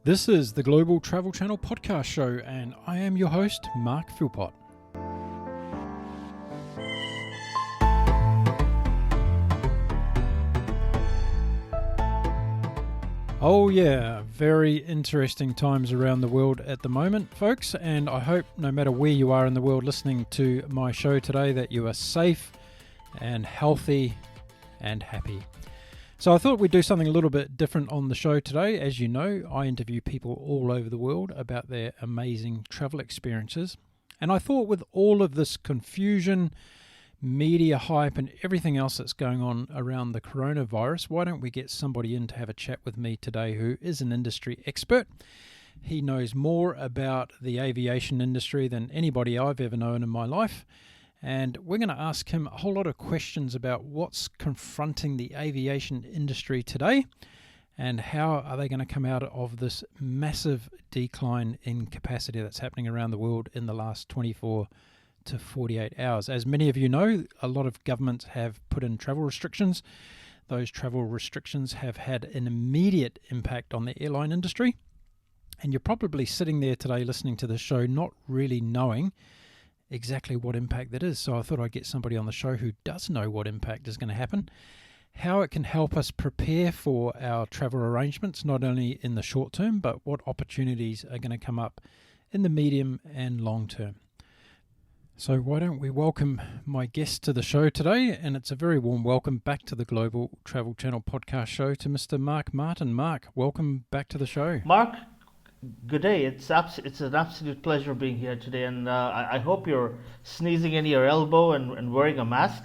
This is the Global Travel Channel podcast show, and I am your host, Mark Philpott. Oh yeah, very interesting times around the world at the moment, folks, and I hope no matter where you are in the world listening to my show today that you are safe and healthy and happy. So I thought we'd do something a little bit different on the show today. As you know, I interview people all over the world about their amazing travel experiences. And I thought with all of this confusion, media hype and everything else that's going on around the coronavirus, why don't we get somebody in to have a chat with me today who is an industry expert. He knows more about the aviation industry than anybody I've ever known in my life. And we're going to ask him a whole lot of questions about what's confronting the aviation industry today and how are they going to come out of this massive decline in capacity that's happening around the world in the last 24 to 48 hours. As many of you know, a lot of governments have put in travel restrictions. Those travel restrictions have had an immediate impact on the airline industry. And you're probably sitting there today listening to this show not really knowing exactly what impact that is. So I thought I'd get somebody on the show who does know what impact is going to happen, how it can help us prepare for our travel arrangements, not only in the short term, but what opportunities are going to come up in the medium and long term. So why don't we welcome my guest to the show today, and it's a very warm welcome back to the Global Travel Channel podcast show to Mr. Mark Martin. Mark, welcome back to the show. Mark, good day. It's an absolute pleasure being here today, and I hope you're sneezing in your elbow and wearing a mask.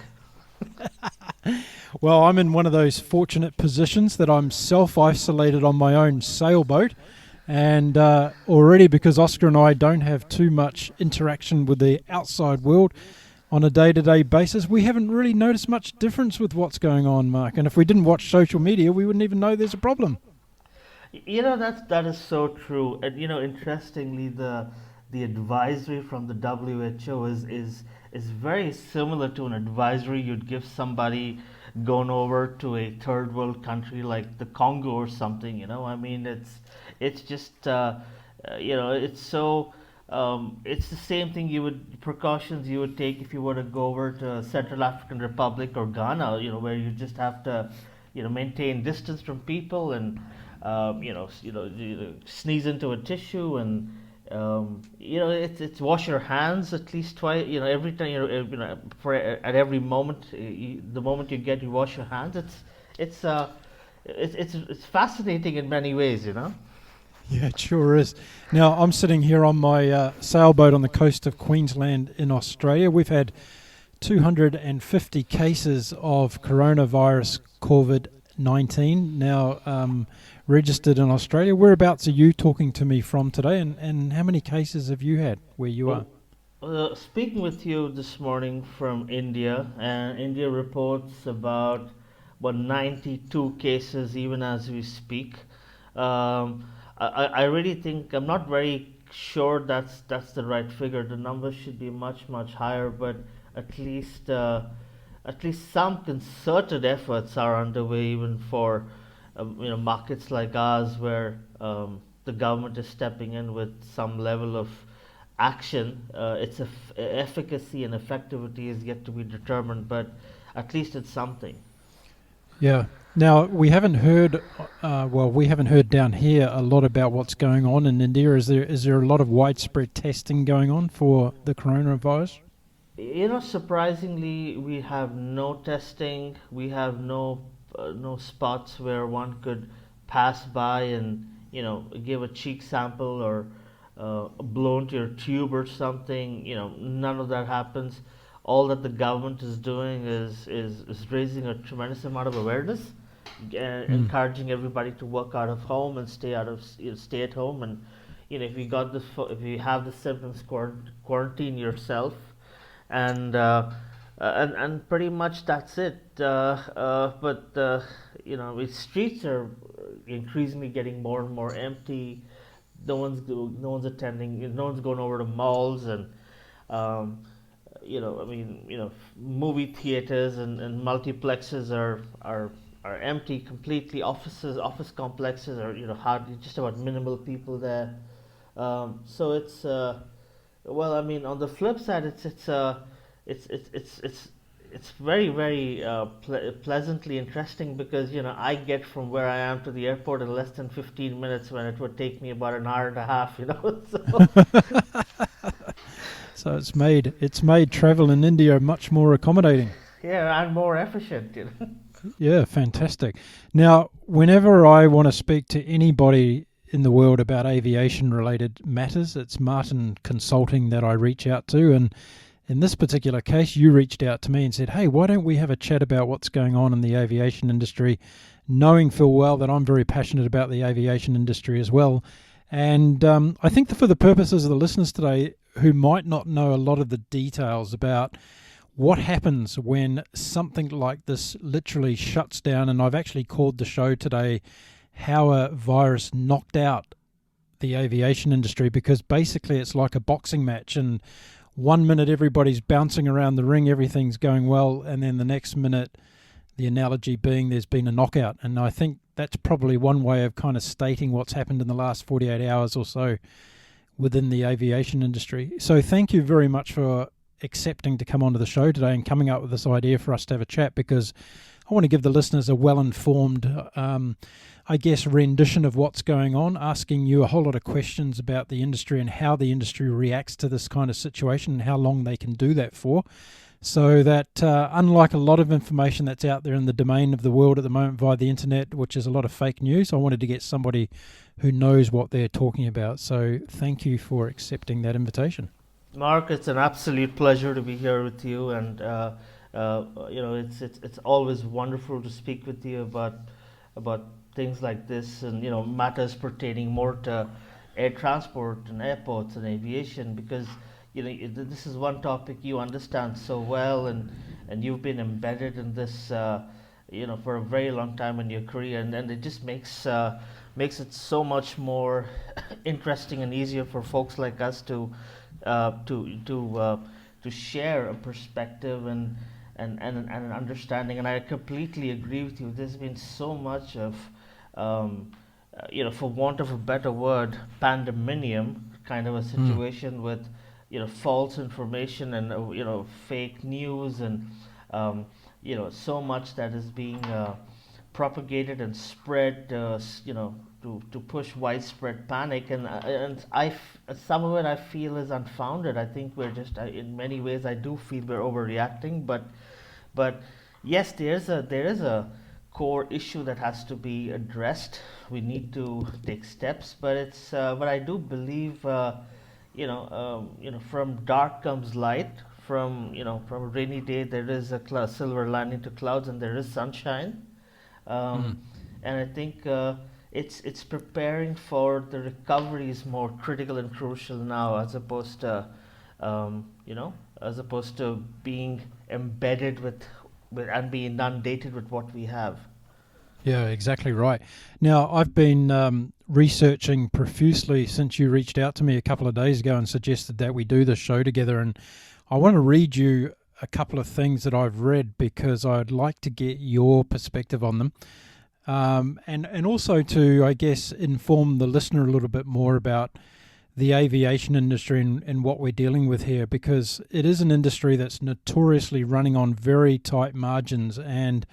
Well, I'm in one of those fortunate positions that I'm self-isolated on my own sailboat, and already because Oscar and I don't have too much interaction with the outside world on a day-to-day basis, we haven't really noticed much difference with what's going on, Mark. And if we didn't watch social media, we wouldn't even know there's a problem. You know, that is so true. And interestingly, the advisory from the WHO is very similar to an advisory you'd give somebody going over to a third world country like the Congo or something. I mean, it's just it's so it's the same thing precautions you would take if you were to go over to Central African Republic or Ghana. Where you just have to maintain distance from people and sneeze into a tissue and it's wash your hands at least twice. Every time at every moment, the moment you get, you wash your hands. It's fascinating in many ways. Yeah, it sure is. Now I'm sitting here on my sailboat on the coast of Queensland in Australia. We've had 250 cases of coronavirus COVID-19 now registered in Australia. Whereabouts are you talking to me from today, and how many cases have you had where you are? Speaking with you this morning from India, and India reports about 92 cases even as we speak. I really think, I'm not very sure that's the right figure. The numbers should be much higher, but at least some concerted efforts are underway even for markets like ours where the government is stepping in with some level of action. Its efficacy and effectivity is yet to be determined, but at least it's something. Yeah. Now, we haven't heard down here a lot about what's going on in India. Is there a lot of widespread testing going on for the coronavirus? Surprisingly, we have no testing. We have no spots where one could pass by and give a cheek sample or blow into your tube or something. None of that happens. All that the government is doing is raising a tremendous amount of awareness, encouraging everybody to work out of home and stay at home. And if you have the symptoms, quarantine yourself, and pretty much that's it. But the streets are increasingly getting more and more empty. No one's attending. No one's going over to malls and movie theaters and multiplexes are are empty completely. Office complexes are hardly, just about minimal people there. So it's well, I mean, on the flip side, it's it's very very pleasantly interesting, because I get from where I am to the airport in less than 15 minutes when it would take me about an hour and a half. So it's made travel in India much more accommodating. Yeah, and more efficient. Yeah, fantastic. Now, whenever I want to speak to anybody in the world about aviation related matters, it's Martin Consulting that I reach out to. And in this particular case, you reached out to me and said, hey, why don't we have a chat about what's going on in the aviation industry, knowing full well that I'm very passionate about the aviation industry as well. And I think that for the purposes of the listeners today who might not know a lot of the details about what happens when something like this literally shuts down, and I've actually called the show today How a Virus Knocked Out the Aviation Industry, because basically it's like a boxing match, and 1 minute everybody's bouncing around the ring, everything's going well, and then the next minute, the analogy being there's been a knockout. And I think that's probably one way of kind of stating what's happened in the last 48 hours or so within the aviation industry. So thank you very much for accepting to come onto the show today and coming up with this idea for us to have a chat, because I want to give the listeners a well-informed, I guess, rendition of what's going on, asking you a whole lot of questions about the industry and how the industry reacts to this kind of situation and how long they can do that for. So that unlike a lot of information that's out there in the domain of the world at the moment via the internet, which is a lot of fake news, I wanted to get somebody who knows what they're talking about. So thank you for accepting that invitation. Mark, it's an absolute pleasure to be here with you, and it's always wonderful to speak with you about things like this, and matters pertaining more to air transport and airports and aviation, because this is one topic you understand so well, and you've been embedded in this for a very long time in your career, and it just makes it so much more interesting and easier for folks like us to share a perspective and an understanding. And I completely agree with you. There's been so much of for want of a better word, pandemonium kind of a situation with false information and fake news, and so much that is being propagated and spread to push widespread panic, and some of it I feel is unfounded. I think we're just in many ways I do feel we're overreacting, but yes, there is a core issue that has to be addressed. We need to take steps, but I do believe from dark comes light. From a rainy day there is a silver lining to clouds, and there is sunshine. And I think it's preparing for the recovery is more critical and crucial now, as opposed to being embedded with and being inundated with what we have. Yeah, exactly right. Now, I've been researching profusely since you reached out to me a couple of days ago and suggested that we do this show together, and I want to read you a couple of things that I've read, because I'd like to get your perspective on them, and also to, I guess, inform the listener a little bit more about the aviation industry and what we're dealing with here, because it is an industry that's notoriously running on very tight margins. And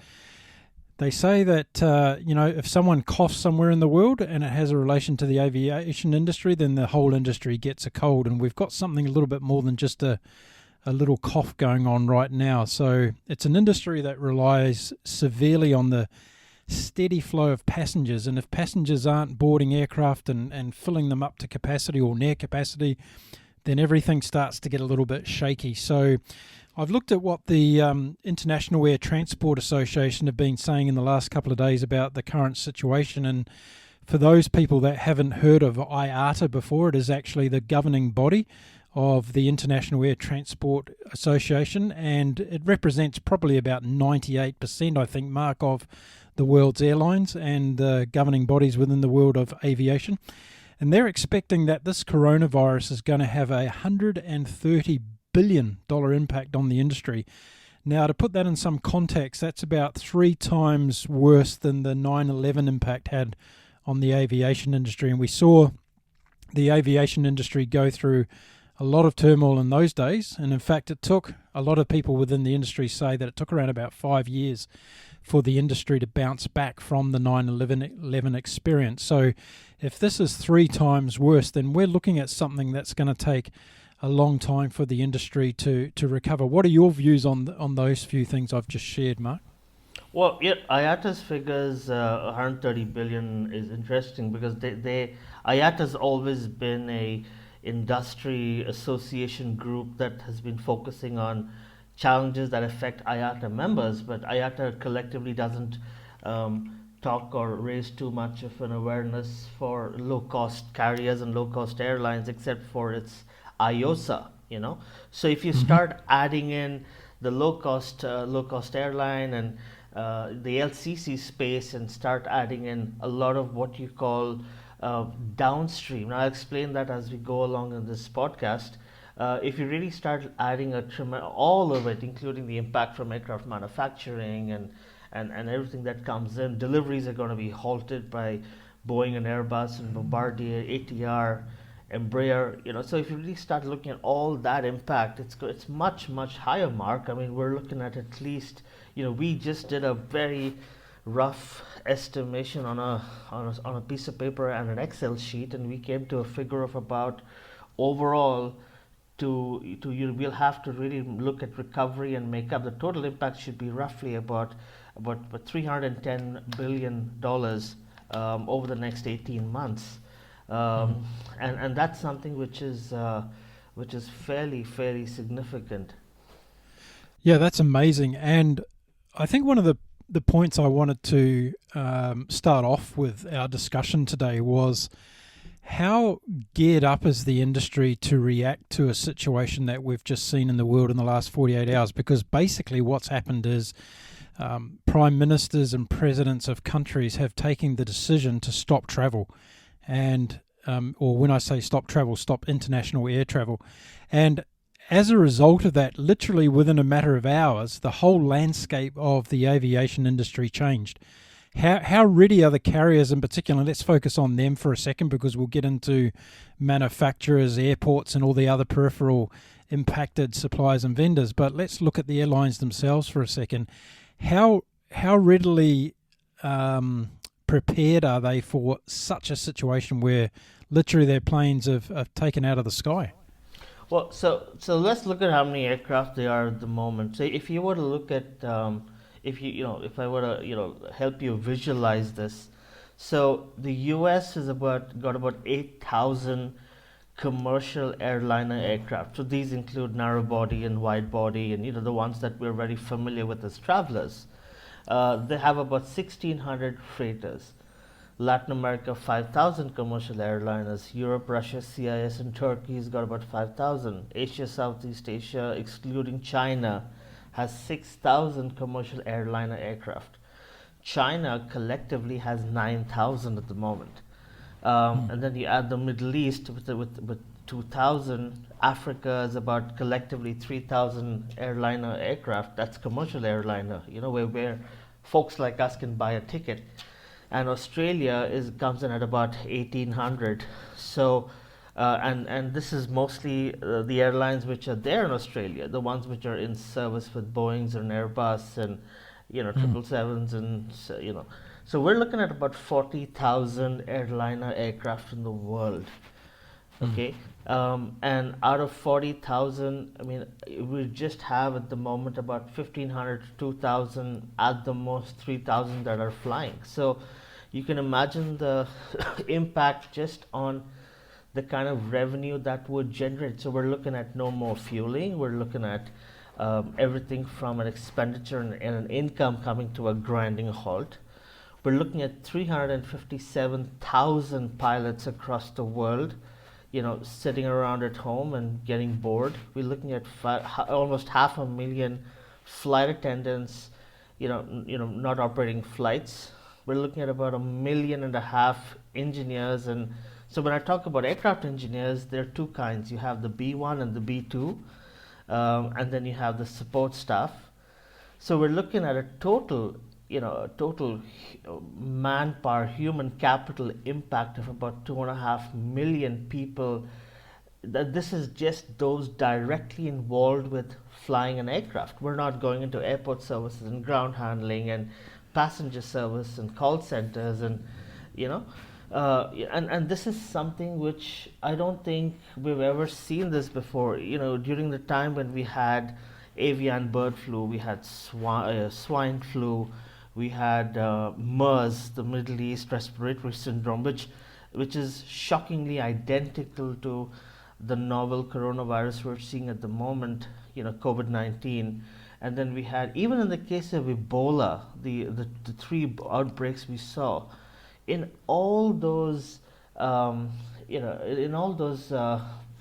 they say that, if someone coughs somewhere in the world and it has a relation to the aviation industry, then the whole industry gets a cold. And we've got something a little bit more than just a little cough going on right now. So it's an industry that relies severely on the steady flow of passengers. And if passengers aren't boarding aircraft and filling them up to capacity or near capacity, then everything starts to get a little bit shaky. So I've looked at what the International Air Transport Association have been saying in the last couple of days about the current situation. And for those people that haven't heard of IATA before, it is actually the governing body of the International Air Transport Association, and it represents probably about 98%, I think, Mark, of the world's airlines and governing bodies within the world of aviation. And they're expecting that this coronavirus is going to have a $130 billion impact on the industry. Now, to put that in some context, that's about 3 times worse than the 9/11 impact had on the aviation industry. And we saw the aviation industry go through a lot of turmoil in those days. And in fact, it took a lot of people within the industry say that it took around about 5 years for the industry to bounce back from the 9/11 experience. So if this is 3 times worse, then we're looking at something that's going to take a long time for the industry to recover. What are your views on those few things I've just shared, Mark? Well, yeah, IATA's figures, 130 billion, is interesting because IATA's always been a industry association group that has been focusing on challenges that affect IATA members, but IATA collectively doesn't talk or raise too much of an awareness for low-cost carriers and low-cost airlines, except for its IOSA. So if you start adding in the low-cost airline and the LCC space and start adding in a lot of what you call downstream. Now, I'll explain that as we go along in this podcast. If you really start adding all of it, including the impact from aircraft manufacturing and everything that comes in, deliveries are going to be halted by Boeing and Airbus and Bombardier, ATR, Embraer. So if you really start looking at all that impact, it's much, much higher, Mark. I mean, we're looking at least, we just did a very rough estimation on a piece of paper and an Excel sheet, and we came to a figure of about overall we'll have to really look at recovery and make up. The total impact should be roughly about $310 billion over the next 18 months. And that's something which is fairly significant. Yeah, that's amazing. And I think one of the points I wanted to start off with our discussion today was how geared up is the industry to react to a situation that we've just seen in the world in the last 48 hours? Because basically what's happened is prime ministers and presidents of countries have taken the decision to stop travel. And or when I say stop travel, stop international air travel. And as a result of that, literally within a matter of hours, the whole landscape of the aviation industry changed. How ready are the carriers in particular? Let's focus on them for a second, because we'll get into manufacturers, airports, and all the other peripheral impacted suppliers and vendors. But let's look at the airlines themselves for a second. How readily prepared are they for such a situation where literally their planes have taken out of the sky? Well, so let's look at how many aircraft there are at the moment. So if you were to look at if I were to help you visualize this, so the U.S. has got about 8,000 commercial airliner aircraft. So these include narrow body and wide body, and the ones that we're very familiar with as travelers. They have about 1,600 freighters. Latin America, 5,000 commercial airliners. Europe, Russia, CIS, and Turkey has got about 5,000. Asia, Southeast Asia, excluding China, has 6,000 commercial airliner aircraft. China collectively has 9,000 at the moment. And then you add the Middle East with 2,000. Africa is about collectively 3,000 airliner aircraft. That's commercial airliner, where folks like us can buy a ticket. And Australia comes in at about 1,800. So, and this is mostly the airlines which are there in Australia, the ones which are in service with Boeings and Airbus and 777s and So we're looking at about 40,000 airliner aircraft in the world. Okay, and out of 40,000, I mean, we just have at the moment about 1,500 to 2,000, at the most 3,000 that are flying. So you can imagine the impact just on the kind of revenue that would generate. So we're looking at no more fueling. We're looking at everything from an expenditure and an income coming to a grinding halt. We're looking at 357,000 pilots across the world, sitting around at home and getting bored. We're looking at almost 500,000 flight attendants, not operating flights. We're looking at about 1.5 million engineers. And so when I talk about aircraft engineers, there are two kinds. You have the B1 and the B2, and then you have the support staff. So we're looking at a total, manpower, human capital impact of about 2.5 million people. That this is just those directly involved with flying an aircraft. We're not going into airport services and ground handling and passenger service and call centers and you know and this is something which I don't think we've ever seen this before. During the time when we had avian bird flu, we had swine flu, we had MERS, the Middle East Respiratory Syndrome, which is shockingly identical to the novel coronavirus we're seeing at the moment, COVID-19. And then we had, even in the case of Ebola, the three outbreaks we saw, in all those,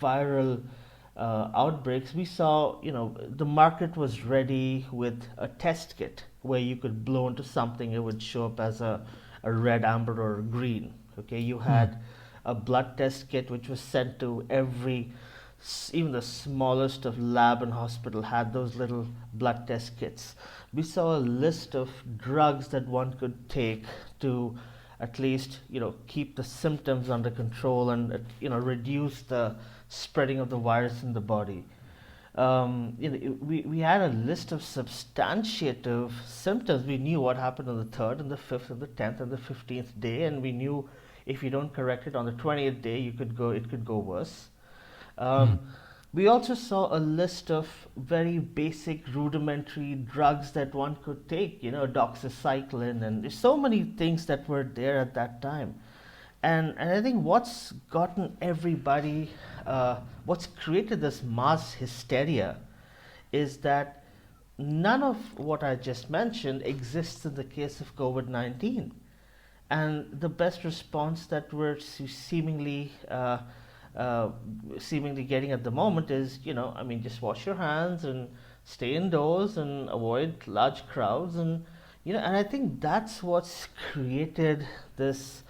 viral outbreaks, we saw, the market was ready with a test kit where you could blow into something, it would show up as a red, amber, or green. Okay, you had a blood test kit which was sent to every, even the smallest of lab and hospital had those little blood test kits. We saw a list of drugs that one could take to at least keep the symptoms under control and reduce the spreading of the virus in the body. We had a list of substantiative symptoms. We knew what happened on the 3rd and the 5th and the 10th and the 15th day, and we knew if you don't correct it on the 20th day, it could go worse. We also saw a list of very basic rudimentary drugs that one could take, doxycycline, and there's so many things that were there at that time. And I think what's gotten everybody, what's created this mass hysteria is that none of what I just mentioned exists in the case of COVID-19. And the best response that we're seemingly getting at the moment is, just wash your hands and stay indoors and avoid large crowds, and I think that's what's created this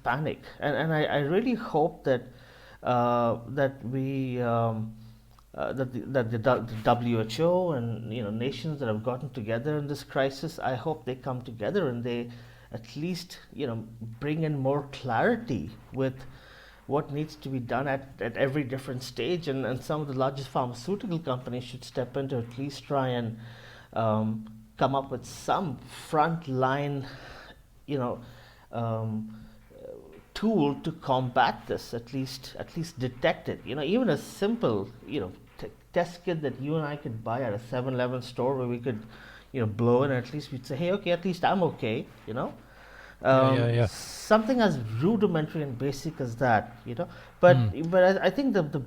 panic, and I really hope that we that the WHO and nations that have gotten together in this crisis, I hope they come together and they at least bring in more clarity with what needs to be done at every different stage, and some of the largest pharmaceutical companies should step in to at least try and come up with some frontline tool to combat this, at least detect it. Even a simple test kit that you and I could buy at a 7-Eleven store where we could blow in, and at least we'd say, hey, okay, at least I'm okay. Something as rudimentary and basic as that. But I think the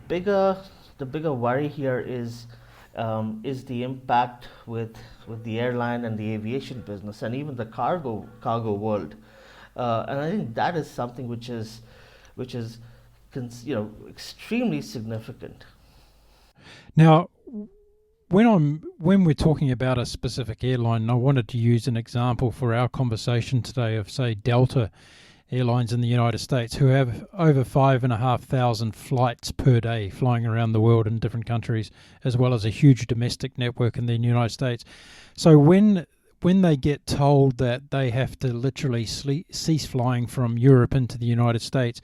bigger worry here is the impact with the airline and the aviation business and even the cargo world. And I think that is something which is extremely significant. Now, when we're talking about a specific airline, and I wanted to use an example for our conversation today of, say, Delta Airlines in the United States, who have over 5,500 flights per day flying around the world in different countries, as well as a huge domestic network in the United States. So when they get told that they have to literally cease flying from Europe into the United States,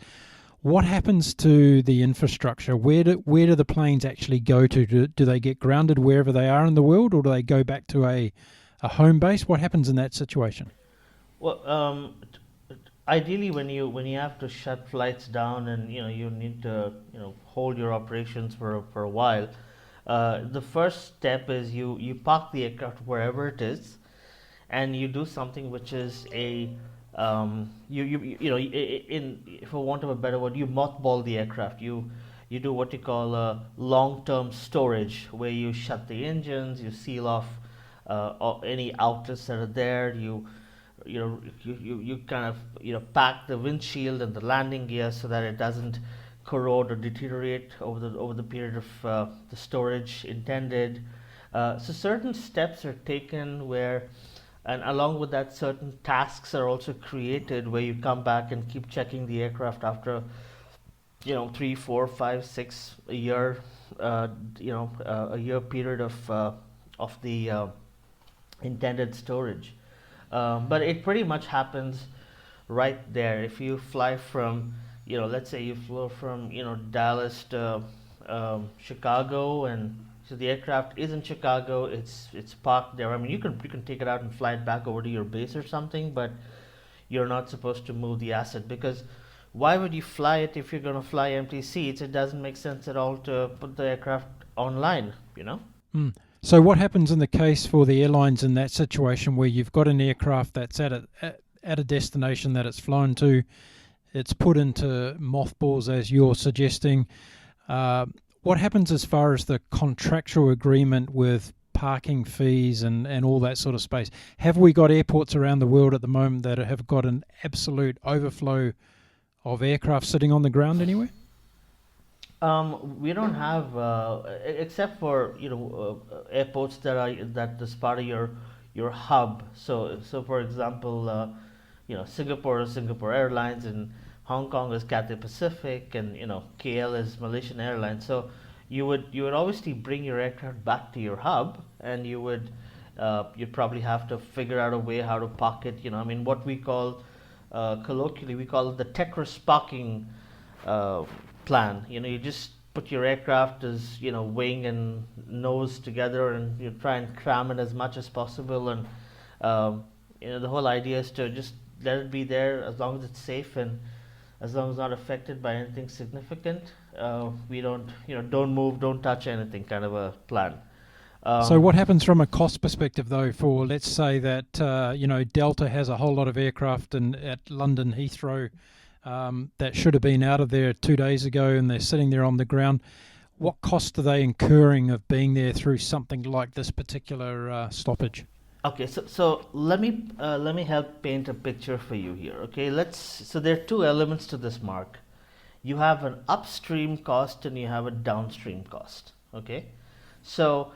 what happens to the infrastructure? Where do the planes actually go to? Do they get grounded wherever they are in the world, or do they go back to a home base? What happens in that situation? Well, ideally, when you have to shut flights down and you need to hold your operations for a while, the first step is you park the aircraft wherever it is, and you do something which is for want of a better word, you mothball the aircraft. You do what you call a long-term storage, where you shut the engines, you seal off any outlets that are there. You kind of pack the windshield and the landing gear so that it doesn't corrode or deteriorate over the period of the storage intended. So certain steps are taken where. And along with that, certain tasks are also created where you come back and keep checking the aircraft after, 3, 4, 5, 6 a year, a year period of the intended storage. But it pretty much happens right there. If you fly from, let's say you flew from, Dallas to Chicago, and so the aircraft is in Chicago. It's parked there. I mean, you can take it out and fly it back over to your base or something, but you're not supposed to move the asset, because why would you fly it if you're going to fly empty seats? It doesn't make sense at all to put the aircraft online, Mm. So what happens in the case for the airlines in that situation where you've got an aircraft that's at a destination that it's flown to, it's put into mothballs as you're suggesting. What happens as far as the contractual agreement with parking fees and all that sort of space? Have we got airports around the world at the moment that have got an absolute overflow of aircraft sitting on the ground anywhere? We don't have, except for airports that is part of your hub. So for example, Singapore is Singapore Airlines, and Hong Kong is Cathay Pacific, and KL is Malaysian Airlines. So you would obviously bring your aircraft back to your hub, and you'd probably have to figure out a way how to park it. I mean, what we call colloquially we call it the Tetris parking plan. You just put your aircraft as wing and nose together, and you try and cram it as much as possible. And the whole idea is to just let it be there as long as it's safe, and as long as it's not affected by anything significant. We don't move, don't touch anything, kind of a plan. So what happens from a cost perspective, though, for let's say that Delta has a whole lot of aircraft at London Heathrow that should have been out of there 2 days ago, and they're sitting there on the ground. What cost are they incurring of being there through something like this particular stoppage? Okay, so let me help paint a picture for you here. Okay, so there are two elements to this, Mark. You have an upstream cost and you have a downstream cost. Okay, so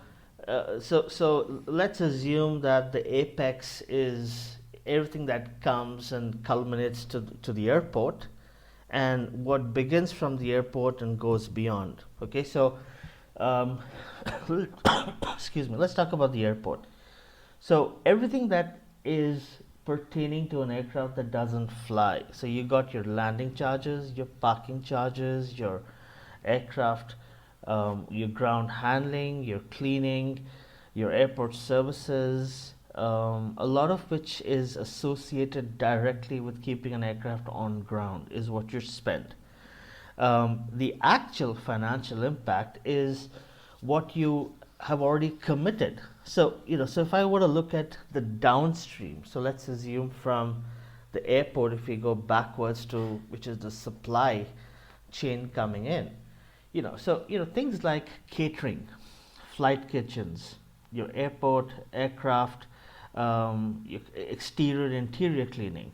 let's assume that the apex is everything that comes and culminates to the airport, and what begins from the airport and goes beyond. Okay, so excuse me, let's talk about the airport. So everything that is pertaining to an aircraft that doesn't fly. So you got your landing charges, your parking charges, your aircraft, your ground handling, your cleaning, your airport services, a lot of which is associated directly with keeping an aircraft on ground is what you spend. The actual financial impact is what you have already committed. So if I were to look at the downstream, so let's assume from the airport, if we go backwards to which is the supply chain coming in, things like catering, flight kitchens, your airport aircraft, your exterior and interior cleaning,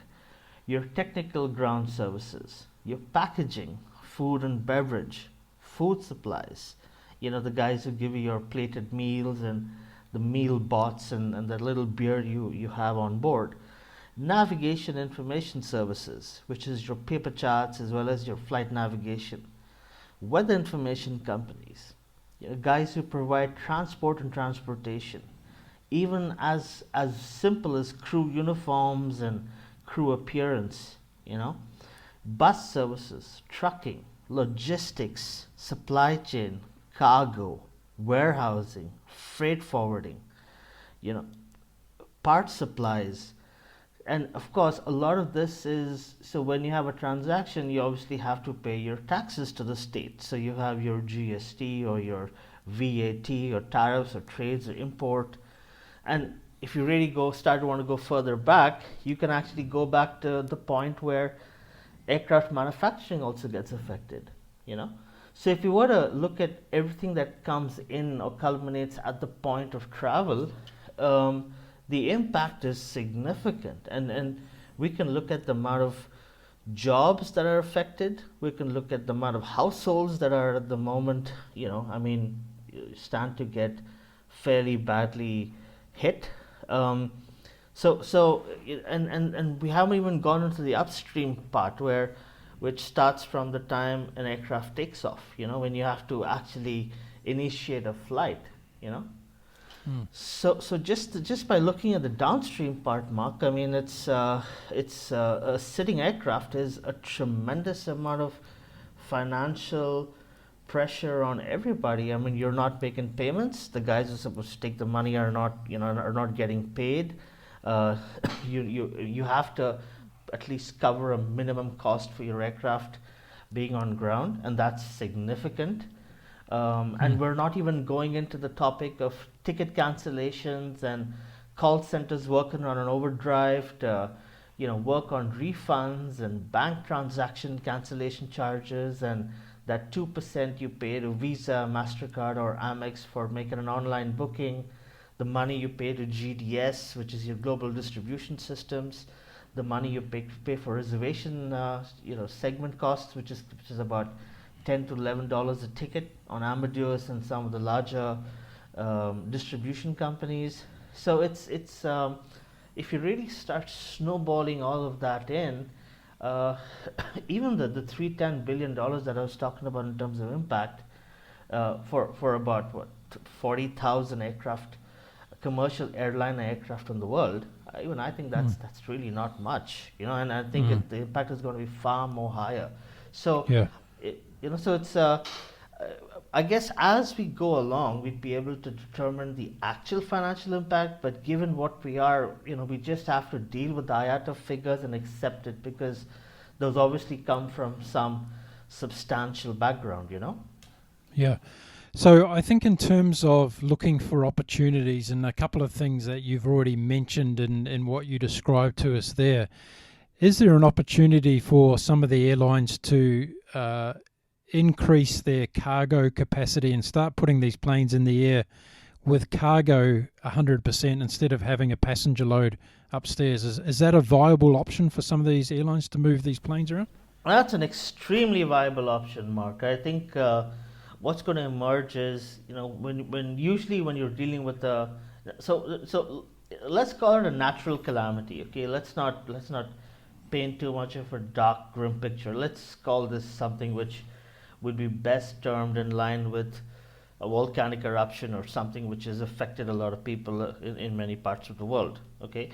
your technical ground services, your packaging, food and beverage, food supplies, the guys who give you your plated meals and the meal bots and the little beer you have on board, navigation information services, which is your paper charts as well as your flight navigation, weather information companies, guys who provide transport and transportation, even as simple as crew uniforms and crew appearance, bus services, trucking, logistics, supply chain, cargo, warehousing, freight forwarding, part supplies. And of course, a lot of this is, so when you have a transaction, you obviously have to pay your taxes to the state. So you have your GST or your VAT or tariffs or trades or import. And if you really want to go further back, you can actually go back to the point where aircraft manufacturing also gets affected, So if you were to look at everything that comes in or culminates at the point of travel, the impact is significant. And we can look at the amount of jobs that are affected. We can look at the amount of households that are at the moment, stand to get fairly badly hit. And we haven't even gone into the upstream part which starts from the time an aircraft takes off, when you have to actually initiate a flight, Mm. So just by looking at the downstream part, Mark, I mean a sitting aircraft is a tremendous amount of financial pressure on everybody. I mean, you're not making payments. The guys who are supposed to take the money are not, are not getting paid. Uh, you have to at least cover a minimum cost for your aircraft being on ground, and that's significant. And we're not even going into the topic of ticket cancellations and call centers working on an overdrive to, work on refunds and bank transaction cancellation charges, and that 2% you pay to Visa, MasterCard, or Amex for making an online booking, the money you pay to GDS, which is your global distribution systems, the money you pay for reservation, segment costs, which is about $10 to $11 a ticket on Amadeus and some of the larger distribution companies. So it's if you really start snowballing all of that in, uh, even the $310 billion that I was talking about in terms of impact, for about what 40,000 aircraft, commercial airline aircraft in the world. Even I think that's really not much, and I think the impact is going to be far more higher. So, Yeah. so it's I guess as we go along, we'd be able to determine the actual financial impact. But given what we are, we just have to deal with the IATA figures and accept it, because those obviously come from some substantial background. Yeah. So I think in terms of looking for opportunities, and a couple of things that you've already mentioned in what you described to us there, is there an opportunity for some of the airlines to increase their cargo capacity and start putting these planes in the air with cargo 100% instead of having a passenger load upstairs? Is that a viable option for some of these airlines to move these planes around? That's an extremely viable option, Mark. I think what's going to emerge is, when usually when you're dealing with so let's call it a natural calamity. Okay, let's not paint too much of a dark, grim picture. Let's call this something which would be best termed in line with a volcanic eruption or something which has affected a lot of people in many parts of the world. Okay,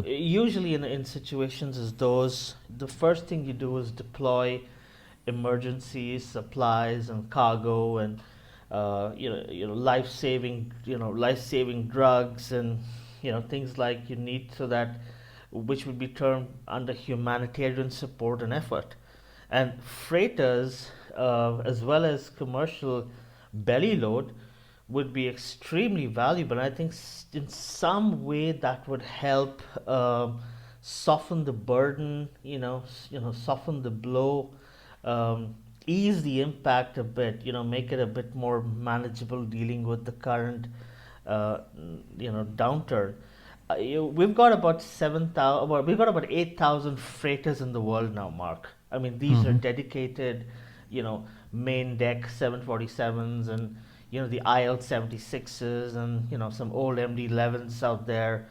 usually in situations as those, the first thing you do is deploy emergency supplies and cargo and life saving drugs and things like you need, so that, which would be termed under humanitarian support and effort. And freighters, as well as commercial belly load, would be extremely valuable. I think in some way that would help soften the burden, soften the blow, ease the impact a bit, make it a bit more manageable dealing with the current, downturn. We've got about 7,000. Well, we've got about 8,000 freighters in the world now, Mark. I mean, these are dedicated, main deck 747s, and the IL 76s, and some old MD-11s out there.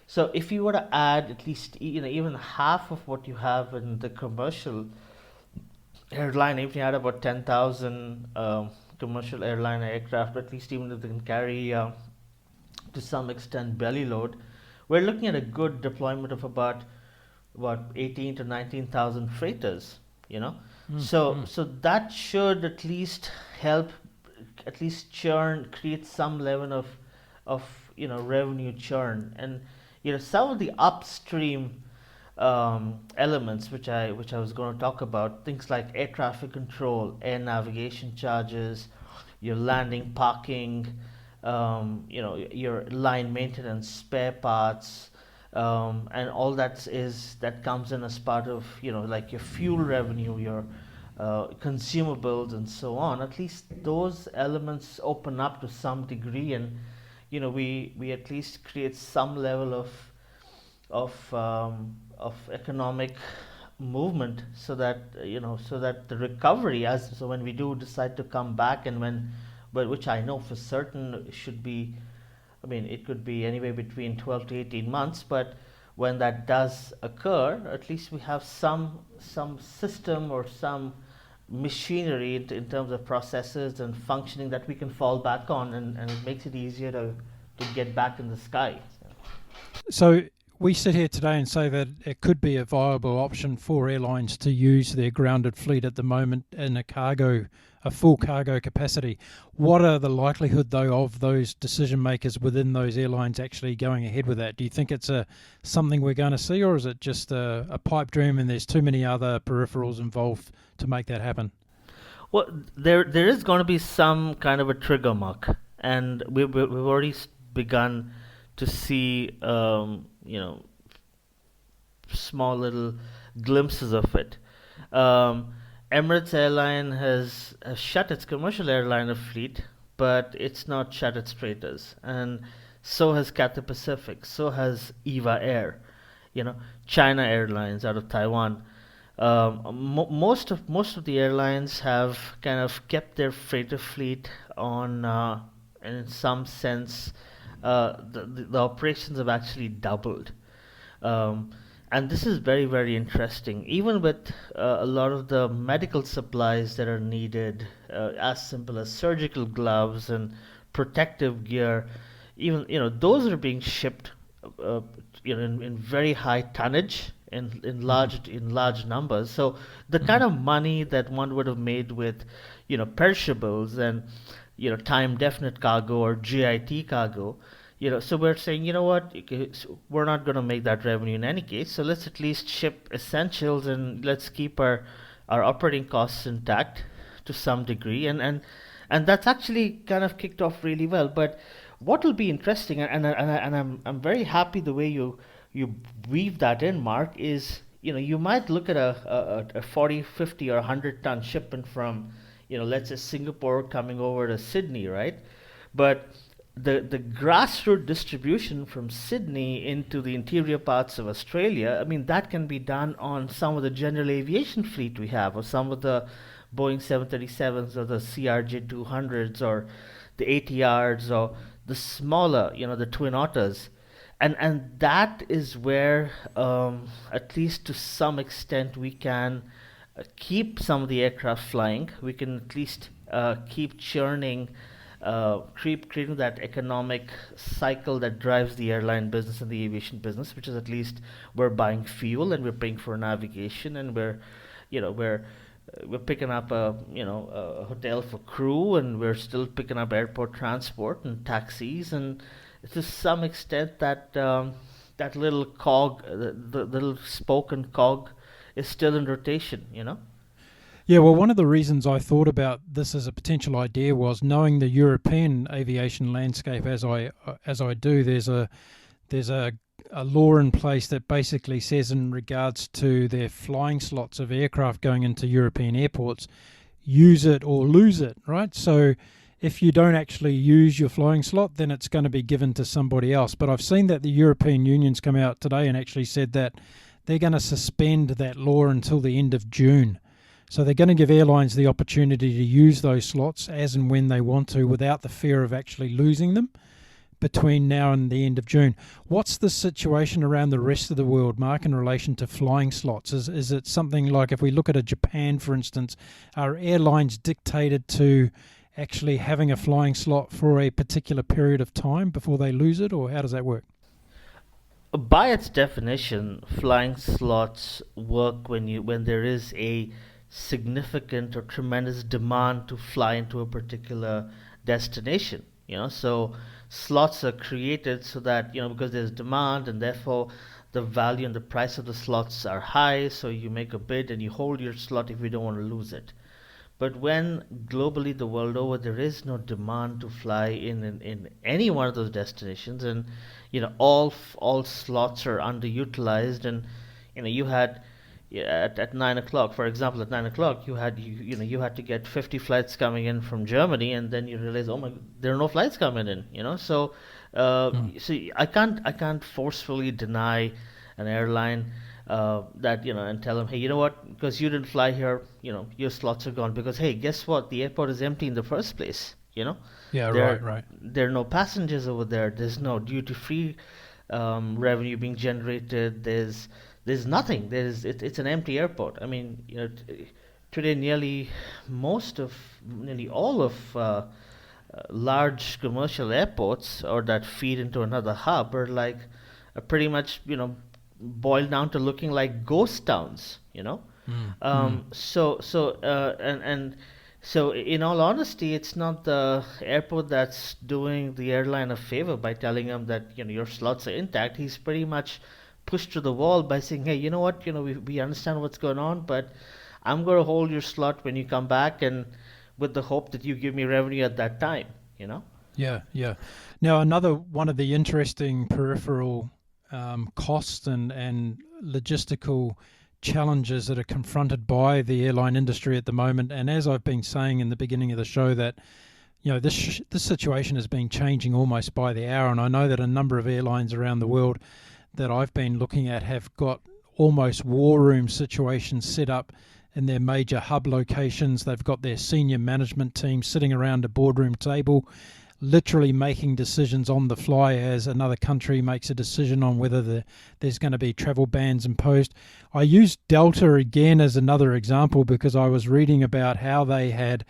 So if you were to add at least even half of what you have in the commercial airline, if you had about 10,000 commercial airline aircraft, at least even if they can carry to some extent belly load, we're looking at a good deployment of about 18 to 19,000 freighters. So that should at least help, at least create some level of revenue churn. And some of the upstream elements which I was going to talk about, things like air traffic control, air navigation charges, your landing parking, your line maintenance, spare parts, and all that comes in as part of like your fuel revenue, your consumables, and so on. At least those elements open up to some degree, and we at least create some level of economic movement, so that the recovery, so when we do decide to come back, and which I know for certain should be, I mean, it could be anywhere between 12 to 18 months, but when that does occur, at least we have some system or some machinery in terms of processes and functioning that we can fall back on, and it makes it easier to get back in the sky. So we sit here today and say that it could be a viable option for airlines to use their grounded fleet at the moment in a full cargo capacity. What are the likelihood, though, of those decision makers within those airlines actually going ahead with that? Do you think it's something we're going to see, or is it just a pipe dream and there's too many other peripherals involved to make that happen? Well, there is going to be some kind of a trigger mark, and we've already begun to see small little glimpses of it. Um, Emirates Airline has shut its commercial airliner fleet, but it's not shut its freighters, and so has Cathay Pacific, so has EVA Air, you know, China Airlines out of Taiwan. Most of the airlines have kind of kept their freighter fleet on, and in some sense, the operations have actually doubled. Um, and this is very, very interesting. Even with a lot of the medical supplies that are needed, as simple as surgical gloves and protective gear, even those are being shipped, uh, in very high tonnage, Hmm. in large numbers. So the kind of money that one would have made with, perishables and time definite cargo or GIT cargo, so we're saying, you know what, okay, so we're not going to make that revenue in any case. So let's at least ship essentials and let's keep our operating costs intact to some degree, and that's actually kind of kicked off really well. But what will be interesting, and I'm very happy the way you weave that in, Mark, is you might look at a 40, 50, or 100 ton shipment from let's say Singapore coming over to Sydney, right? But the grassroots distribution from Sydney into the interior parts of Australia, I mean, that can be done on some of the general aviation fleet we have, or some of the Boeing 737s, or the CRJ 200s, or the ATRs, or the smaller, the Twin Otters. And that is where, at least to some extent, we can keep some of the aircraft flying. We can at least keep churning, creating that economic cycle that drives the airline business and the aviation business, which is at least we're buying fuel and we're paying for navigation, and you know, we're we're picking up a hotel for crew, and we're still picking up airport transport and taxis, and to some extent that little cog, the little spoken cog, is still in rotation. Yeah, well, one of the reasons I thought about this as a potential idea was knowing the European aviation landscape as I do. There's a law in place that basically says, in regards to their flying slots of aircraft going into European airports, use it or lose it, right? So if you don't actually use your flying slot, then it's going to be given to somebody else. But I've seen that the European Union's come out today and actually said that they're going to suspend that law until the end of June. So they're going to give airlines the opportunity to use those slots as and when they want to, without the fear of actually losing them between now and the end of June. What's the situation around the rest of the world, Mark, in relation to flying slots? Is it something like, if we look at a Japan, for instance, are airlines dictated to actually having a flying slot for a particular period of time before they lose it, or how does that work? By its definition, flying slots work when there is a significant or tremendous demand to fly into a particular destination. So slots are created so that because there's demand, and therefore the value and the price of the slots are high. So you make a bid and you hold your slot if you don't want to lose it. But when globally, the world over, there is no demand to fly in any one of those destinations, and all slots are underutilized, and you had, yeah, at 9 o'clock, for example, at 9 o'clock you had to get 50 flights coming in from Germany, and then you realize, oh my, there are no flights coming in. So Hmm. see, I can't forcefully deny an airline that and tell them, hey, you know what, because you didn't fly here, your slots are gone, because hey, guess what, the airport is empty in the first place. Yeah, right, there right. there are no passengers over there. There's no duty free revenue being generated. There's nothing. It's an empty airport. I mean, today nearly all of large commercial airports or that feed into another hub are like pretty much, boiled down to looking like ghost towns, and so in all honesty, it's not the airport that's doing the airline a favor by telling them that, your slots are intact. He's pretty much pushed to the wall by saying, hey, you know what, we understand what's going on, but I'm going to hold your slot when you come back, and with the hope that you give me revenue at that time, Yeah, yeah. Now, another one of the interesting peripheral costs and logistical challenges that are confronted by the airline industry at the moment, and as I've been saying in the beginning of the show, that this situation has been changing almost by the hour, and I know that a number of airlines around the world that I've been looking at have got almost war room situations set up in their major hub locations. They've got their senior management team sitting around a boardroom table, literally making decisions on the fly as another country makes a decision on whether there's going to be travel bans imposed. I used Delta again as another example because I was reading about how they had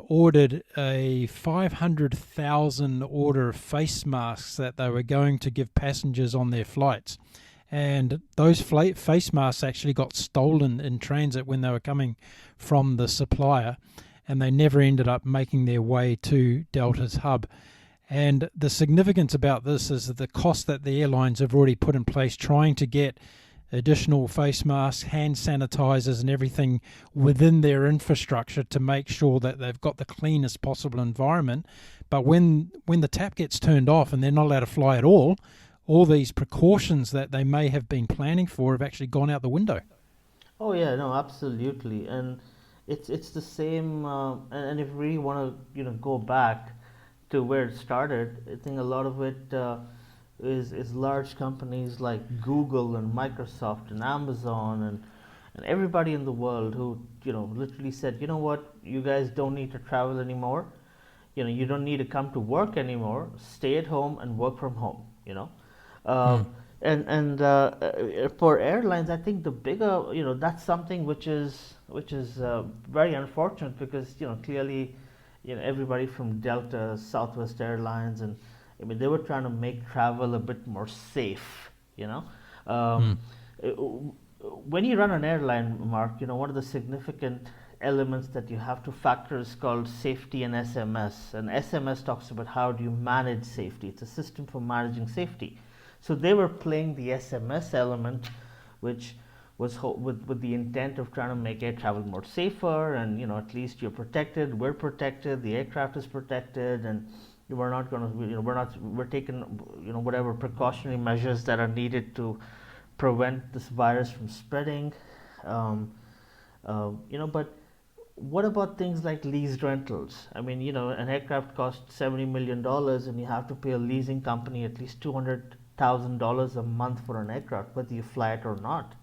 ordered a 500,000 order of face masks that they were going to give passengers on their flights. And those face masks actually got stolen in transit when they were coming from the supplier, and they never ended up making their way to Delta's hub. And the significance about this is that the cost that the airlines have already put in place trying to get additional face masks, hand sanitizers and everything within their infrastructure to make sure that they've got the cleanest possible environment. But when the tap gets turned off and they're not allowed to fly at all these precautions that they may have been planning for have actually gone out the window. Oh yeah, no, absolutely, and it's the same. And if we really want to, go back to where it started, I think a lot of it is large companies like Google and Microsoft and Amazon and everybody in the world who, literally said, you know what, you guys don't need to travel anymore. You don't need to come to work anymore. Stay at home and work from home. And for airlines, I think the bigger, that's something which is very unfortunate because, clearly, everybody from Delta, Southwest Airlines, and I mean they were trying to make travel a bit more safe. When you run an airline, Mark, one of the significant elements that you have to factor is called safety and SMS. And SMS talks about how do you manage safety. It's a system for managing safety. So they were playing the SMS element, which was with the intent of trying to make air travel more safer, and at least you're protected, we're protected, the aircraft is protected, and we're not going to, we're taking, whatever precautionary measures that are needed to prevent this virus from spreading. But what about things like leased rentals? I mean, an aircraft costs $70 million, and you have to pay a leasing company at least $200,000 a month for an aircraft, whether you fly it or not.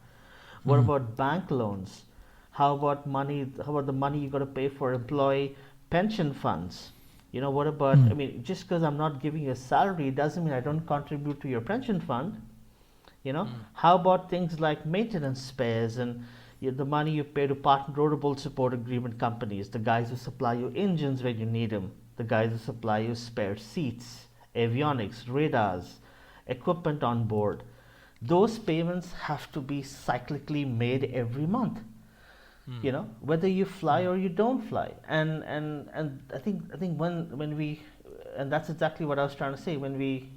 What about bank loans? How about the money you got to pay for employee pension funds? What about? I mean, just because I'm not giving you a salary doesn't mean I don't contribute to your pension fund. How about things like maintenance spares and the money you pay to partner rotable support agreement companies, the guys who supply you engines when you need them, the guys who supply you spare seats, avionics, radars, equipment on board. Those payments have to be cyclically made every month. Whether you fly or you don't fly. And I think when we, and that's exactly what I was trying to say, when we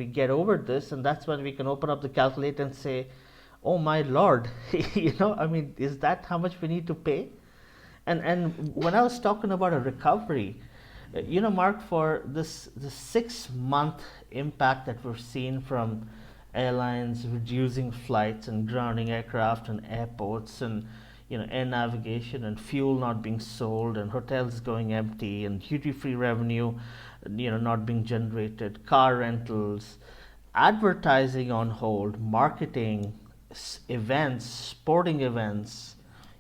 get over this, and that's when we can open up the calculator and say, oh my lord, I mean, is that how much we need to pay? And when I was talking about a recovery, Mark, for the 6-month impact that we've seen from airlines reducing flights and grounding aircraft and airports, and air navigation and fuel not being sold, and hotels going empty, and duty-free revenue not being generated, car rentals, advertising on hold, marketing, events, sporting events,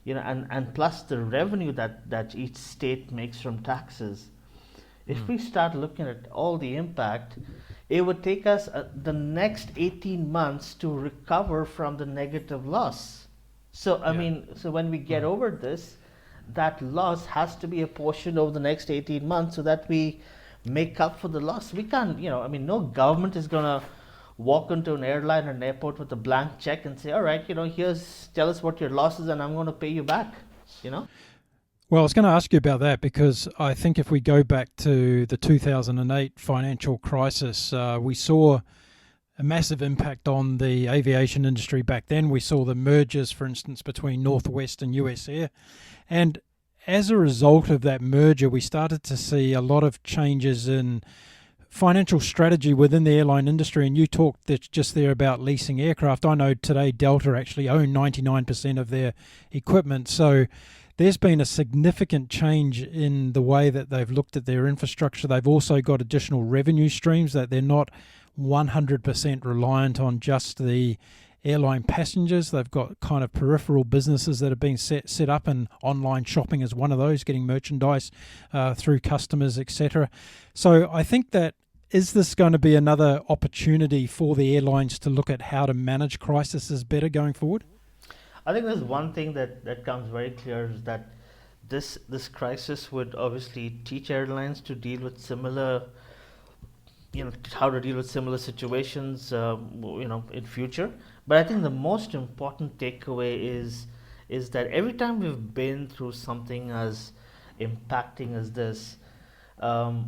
and plus the revenue that each state makes from taxes. If we start looking at all the impact, it would take us the next 18 months to recover from the negative loss. So I mean, so when we get over this, that loss has to be apportioned over the next 18 months so that we make up for the loss. We can't, I mean, no government is going to walk into an airline or an airport with a blank check and say, all right, tell us what your loss is and I'm going to pay you back, Well, I was going to ask you about that because I think if we go back to the 2008 financial crisis, we saw a massive impact on the aviation industry back then. We saw the mergers, for instance, between Northwest and US Air. And as a result of that merger, we started to see a lot of changes in financial strategy within the airline industry. And you talked just there about leasing aircraft. I know today Delta actually own 99% of their equipment. So there's been a significant change in the way that they've looked at their infrastructure. They've also got additional revenue streams that they're not 100% reliant on just the airline passengers. They've got kind of peripheral businesses that have been set up, and online shopping is one of those, getting merchandise through customers, etc. So I think that, is this going to be another opportunity for the airlines to look at how to manage crises better going forward? I think there's one thing that comes very clear is that this crisis would obviously teach airlines to deal with similar, how to deal with similar situations, in future. But I think the most important takeaway is that every time we've been through something as impacting as this,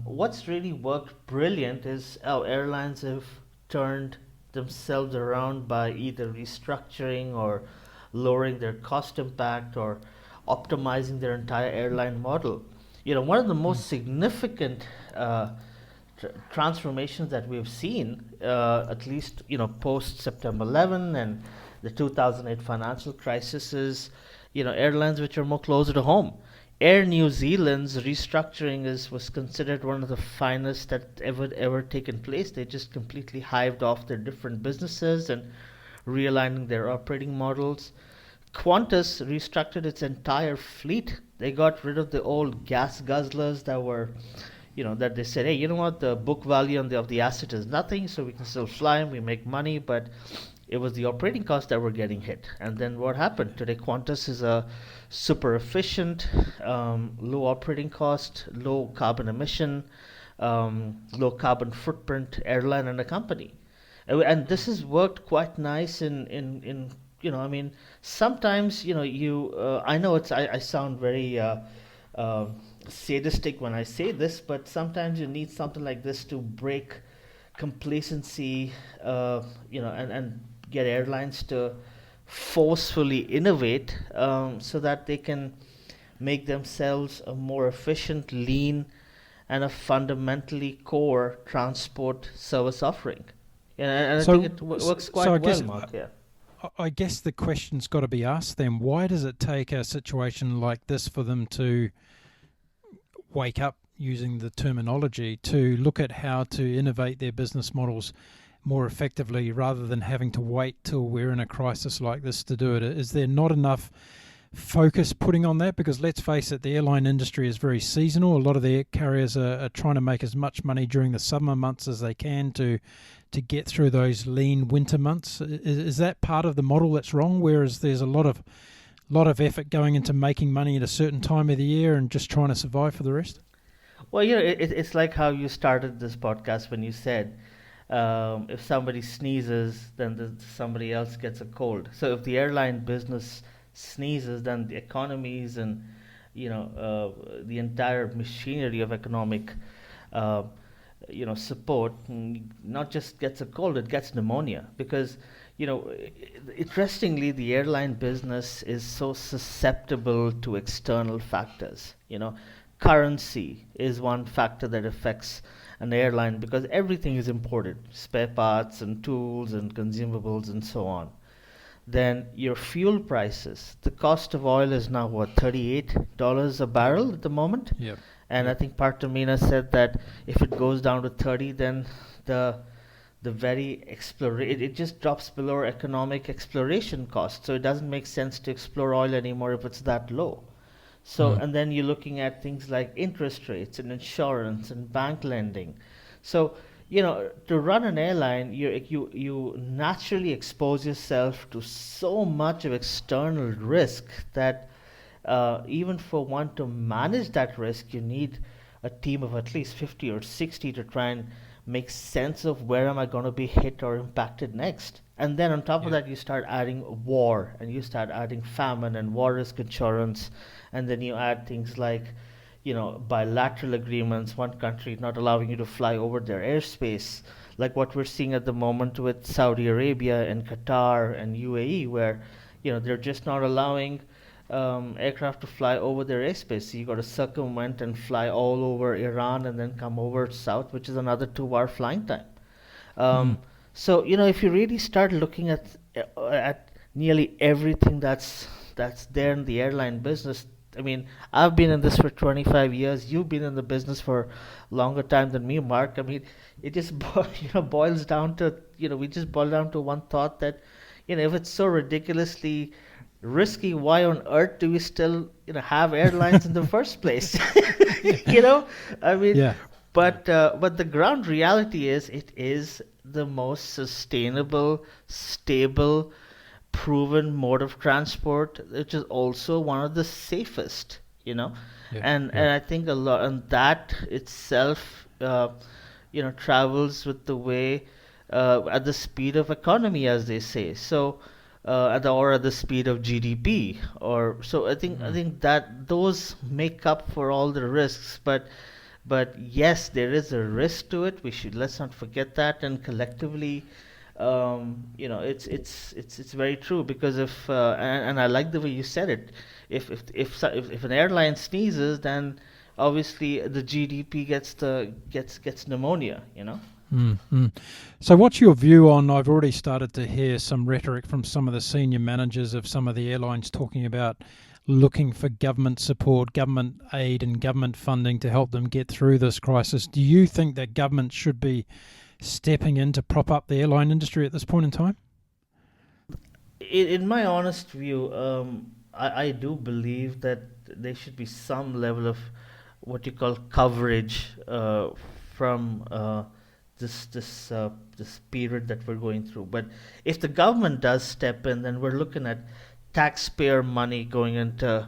what's really worked brilliant is how airlines have turned themselves around by either restructuring or lowering their cost impact or optimizing their entire airline model. One of the most significant transformations that we've seen, at least post September 11 and the 2008 financial crisis, is airlines which are more closer to home. Air New Zealand's restructuring was considered one of the finest that ever taken place. They just completely hived off their different businesses and realigning their operating models. Qantas restructured its entire fleet. They got rid of the old gas guzzlers that were, that they said, hey, you know what, the book value of the asset is nothing, so we can still fly and we make money, but it was the operating costs that were getting hit. And then what happened? Today, Qantas is a super efficient, low operating cost, low carbon emission, low carbon footprint airline and a company. And this has worked quite nice in I mean, sometimes, I know I sound very sadistic when I say this, but sometimes you need something like this to break complacency, and get airlines to forcefully innovate, so that they can make themselves a more efficient, lean, and a fundamentally core transport service offering. And I think it works quite well, Mark. Yeah. I guess the question's got to be asked then, why does it take a situation like this for them to wake up, using the terminology, to look at how to innovate their business models more effectively rather than having to wait till we're in a crisis like this to do it? Is there not enough focus putting on that? Because let's face it, the airline industry is very seasonal. A lot of the air carriers are trying to make as much money during the summer months as they can to get through those lean winter months. Is that part of the model that's wrong, whereas there's a lot of effort going into making money at a certain time of the year and just trying to survive for the rest? Well, it's like how you started this podcast when you said, if somebody sneezes, then somebody else gets a cold. So if the airline business sneezes, then the economies and the entire machinery of economic support not just gets a cold, it gets pneumonia. Because interestingly, the airline business is so susceptible to external factors. Currency is one factor that affects an airline because everything is imported, spare parts and tools and consumables and so on. Then your fuel prices, the cost of oil is now what, $38 a barrel at the moment? Yep. And I think Partamina said that if it goes down to 30, then the very it just drops below economic exploration cost. So it doesn't make sense to explore oil anymore if it's that low. So and then you're looking at things like interest rates and insurance and bank lending. So to run an airline, you naturally expose yourself to so much of external risk that even for one to manage that risk, you need a team of at least 50 or 60 to try and make sense of where am I going to be hit or impacted next. And then on top of Yeah. that, you start adding war, and you start adding famine and war risk insurance, and then you add things like, bilateral agreements, one country not allowing you to fly over their airspace, like what we're seeing at the moment with Saudi Arabia and Qatar and UAE, where they're just not allowing aircraft to fly over their airspace. So you got to circumvent and fly all over Iran and then come over south, which is another 2 hour flying time. Mm. Um, so if you really start looking at nearly everything that's there in the airline business. I mean, I've been in this for 25 years. You've been in the business for longer time than me, Mark. I mean, it just boils down to we just boil down to one thought that if it's so ridiculously risky, why on earth do we still have airlines in the first place? you know, I mean, Yeah. but the ground reality is it is the most sustainable, stable, proven mode of transport, which is also one of the safest. Yeah. And Yeah. I think a lot, and that itself, travels with the way, at the speed of economy, as they say. So, or at the speed of GDP, or so. I think that those make up for all the risks, but yes, there is a risk to it. Let's not forget that, and collectively, it's very true, because and I like the way you said it. If an airline sneezes, then obviously the GDP gets pneumonia. Mm, mm. So, what's your view on? I've already started to hear some rhetoric from some of the senior managers of some of the airlines talking about looking for government support, government aid, and government funding to help them get through this crisis. Do you think that government should be stepping in to prop up the airline industry at this point in time? In my honest view, I do believe that there should be some level of what you call coverage, from this period that we're going through. But if the government does step in, then we're looking at taxpayer money going into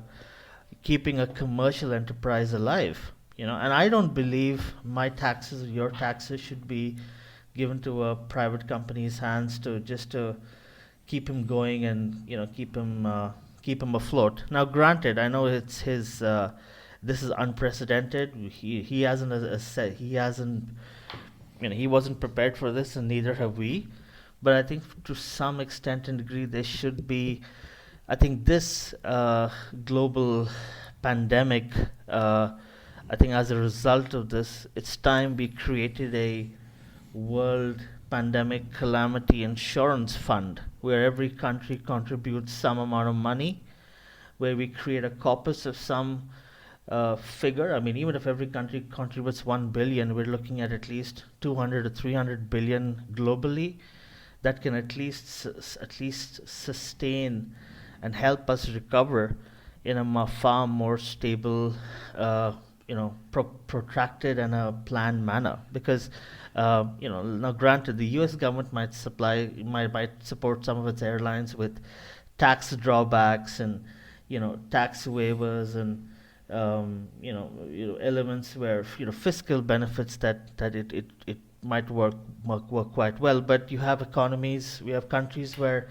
keeping a commercial enterprise alive. And I don't believe my taxes or your taxes should be given to a private company's hands to keep him going, and keep him afloat. Now, granted, I know it's his. This is unprecedented. He hasn't said he hasn't. He wasn't prepared for this, and neither have we. But I think to some extent and degree, there should be. I think this global pandemic. I think as a result of this, it's time we created a World Pandemic Calamity Insurance Fund, where every country contributes some amount of money, where we create a corpus of some figure. I mean, even if every country contributes 1 billion, we're looking at least 200 to 300 billion globally, that can at least sustain and help us recover in a far more stable, protracted and a planned manner. Because, now granted, the U.S. government might support some of its airlines with tax drawbacks and, tax waivers, and elements where fiscal benefits that it might work quite well. But we have countries where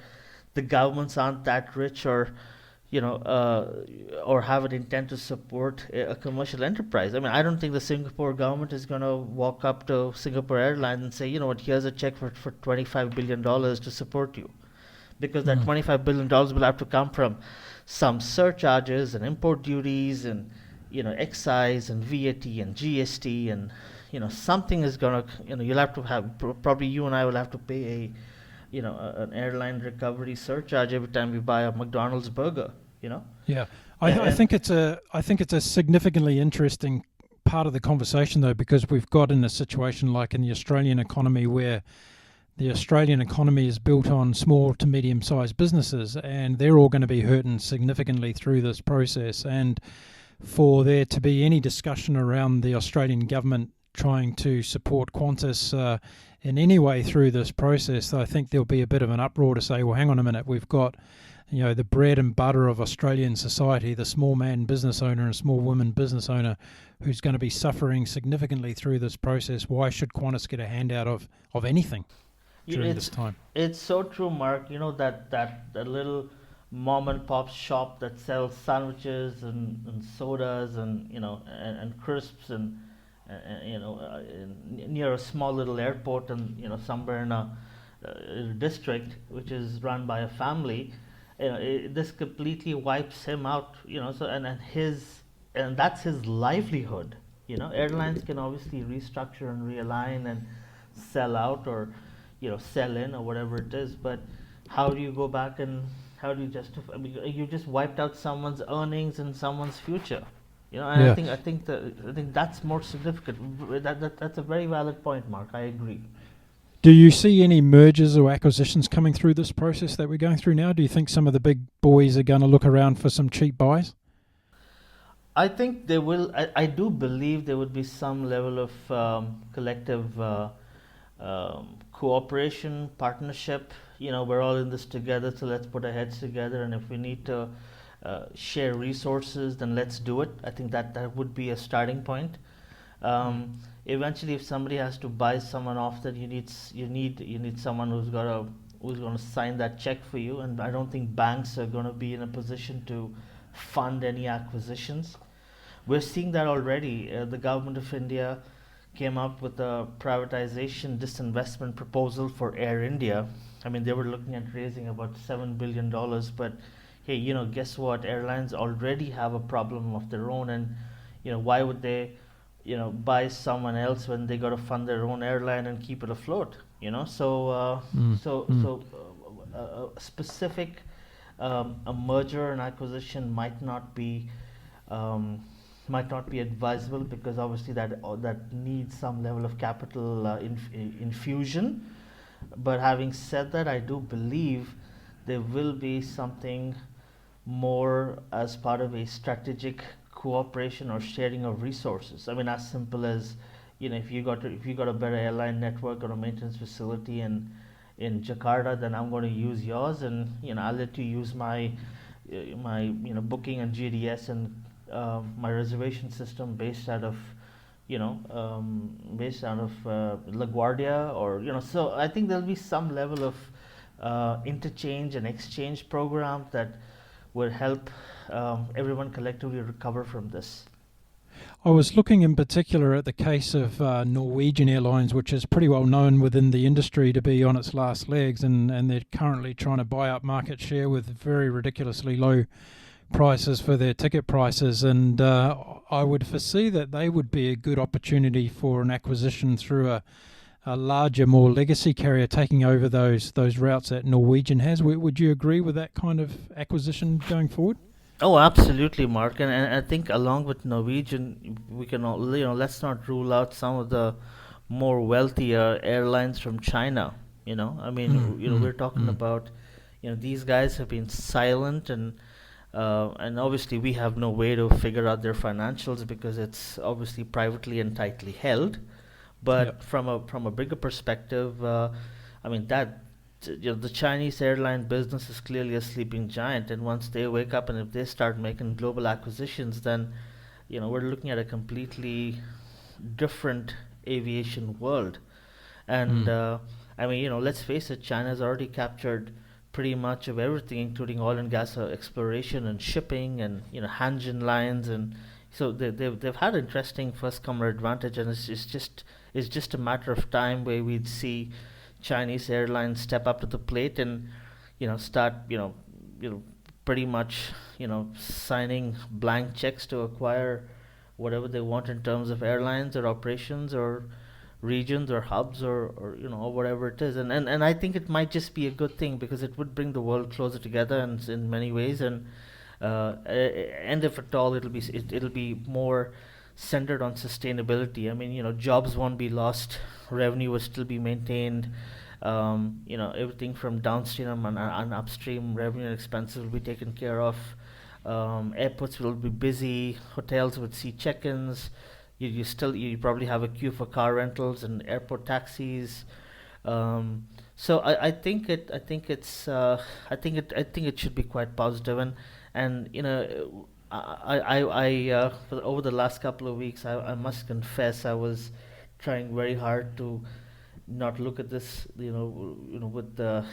the governments aren't that rich, or have an intent to support a commercial enterprise. I mean, I don't think the Singapore government is going to walk up to Singapore Airlines and say, what, here's a check for $25 billion to support you, because that Mm. $25 billion will have to come from some surcharges and import duties, and excise and VAT and GST, and something is gonna, you'll have to probably you and I will have to pay an airline recovery surcharge every time we buy a McDonald's burger. Yeah, I And think it's a significantly interesting part of the conversation though, because we've got in a situation like in the Australian economy where the Australian economy is built on small to medium-sized businesses, and they're all going to be hurting significantly through this process. And for there to be any discussion around the Australian government trying to support Qantas in any way through this process, I think there'll be a bit of an uproar to say, well, hang on a minute, we've got the bread and butter of Australian society, the small man business owner and small woman business owner who's going to be suffering significantly through this process. Why should Qantas get a handout of anything during this time? It's so true, Mark. You know that little mom and pop shop that sells sandwiches and sodas and crisps near a small little airport and somewhere in a district which is run by a family. This completely wipes him out. So and that's his livelihood. Airlines can obviously restructure and realign and sell out or sell in or whatever it is, but how do you go back and how do you justify? I mean, you just wiped out someone's earnings and someone's future. And Yeah. I think that's more significant. That's a very valid point, Mark. I agree. Do you see any mergers or acquisitions coming through this process that we're going through now? Do you think some of the big boys are going to look around for some cheap buys? I think they will. I do believe there would be some level of collective cooperation, partnership. We're all in this together, so let's put our heads together. And if we need to share resources, then let's do it. I think that would be a starting point. Eventually, if somebody has to buy someone off, then you need someone who's going to sign that check for you. And I don't think banks are going to be in a position to fund any acquisitions. We're seeing that already. The government of India came up with a privatization disinvestment proposal for Air India. I mean, they were looking at raising about $7 billion, but hey, guess what? Airlines already have a problem of their own, and why would they, buy someone else when they got to fund their own airline and keep it afloat? A specific a merger and acquisition might not be advisable because obviously that needs some level of capital infusion. But having said that, I do believe there will be something more as part of a strategic cooperation or sharing of resources. I mean, as simple as if you got a better airline network or a maintenance facility in Jakarta, then I'm going to use yours, and I'll let you use my booking and GDS and my reservation system based out of LaGuardia, or so I think there'll be some level of interchange and exchange program that will help everyone collectively recover from this. I was looking in particular at the case of Norwegian Airlines, which is pretty well known within the industry to be on its last legs, and they're currently trying to buy up market share with very ridiculously low prices for their ticket prices, and I would foresee that they would be a good opportunity for an acquisition through a larger, more legacy carrier taking over those routes that Norwegian has. Would you agree with that kind of acquisition going forward? Oh, absolutely, Mark, and I think along with Norwegian, we can all, let's not rule out some of the more wealthier airlines from China. I mean, we're talking about, these guys have been silent, and obviously we have no way to figure out their financials because it's obviously privately and tightly held. But Yep. from a bigger perspective, I mean that the Chinese airline business is clearly a sleeping giant, and once they wake up and if they start making global acquisitions, then we're looking at a completely different aviation world. And I mean, let's face it, China's already captured pretty much of everything, including oil and gas exploration and shipping and Hanjin lines, and so they've had interesting first comer advantage, and it's just a matter of time where we'd see Chinese airlines step up to the plate and start pretty much signing blank checks to acquire whatever they want in terms of airlines or operations or regions or hubs or whatever it is, and I think it might just be a good thing because it would bring the world closer together in many ways, and if at all it'll be more centered on sustainability. I mean, jobs won't be lost, revenue will still be maintained. Everything from downstream and upstream revenue and expenses will be taken care of. Airports will be busy, hotels would see check-ins. You probably have a queue for car rentals and airport taxis. So I think it should be quite positive, and over the last couple of weeks, I must confess I was trying very hard to not look at this, with the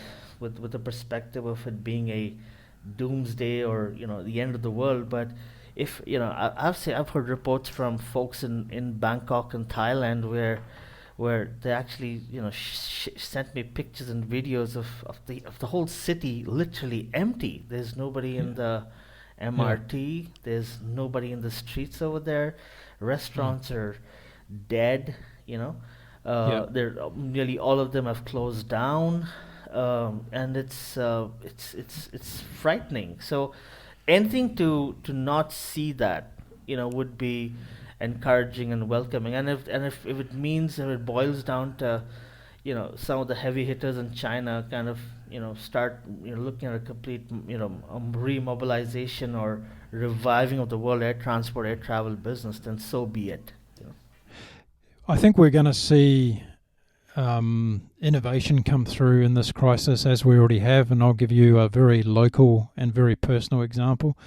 perspective of it being a doomsday or the end of the world. But if I've heard reports from folks in Bangkok and Thailand where they actually sent me pictures and videos of the whole city literally empty. There's nobody in the Yeah. MRT. There's nobody in the streets over there. Mm. Restaurants are dead. Yeah. They're nearly all of them have closed down, and it's frightening. So anything to not see that would be encouraging and welcoming. And if it means, if it boils down to some of the heavy hitters in China kind of start looking at a complete remobilization or reviving of the world air transport, air travel business, then so be it. I think we're going to see innovation come through in this crisis, as we already have, and I'll give you a very local and very personal example.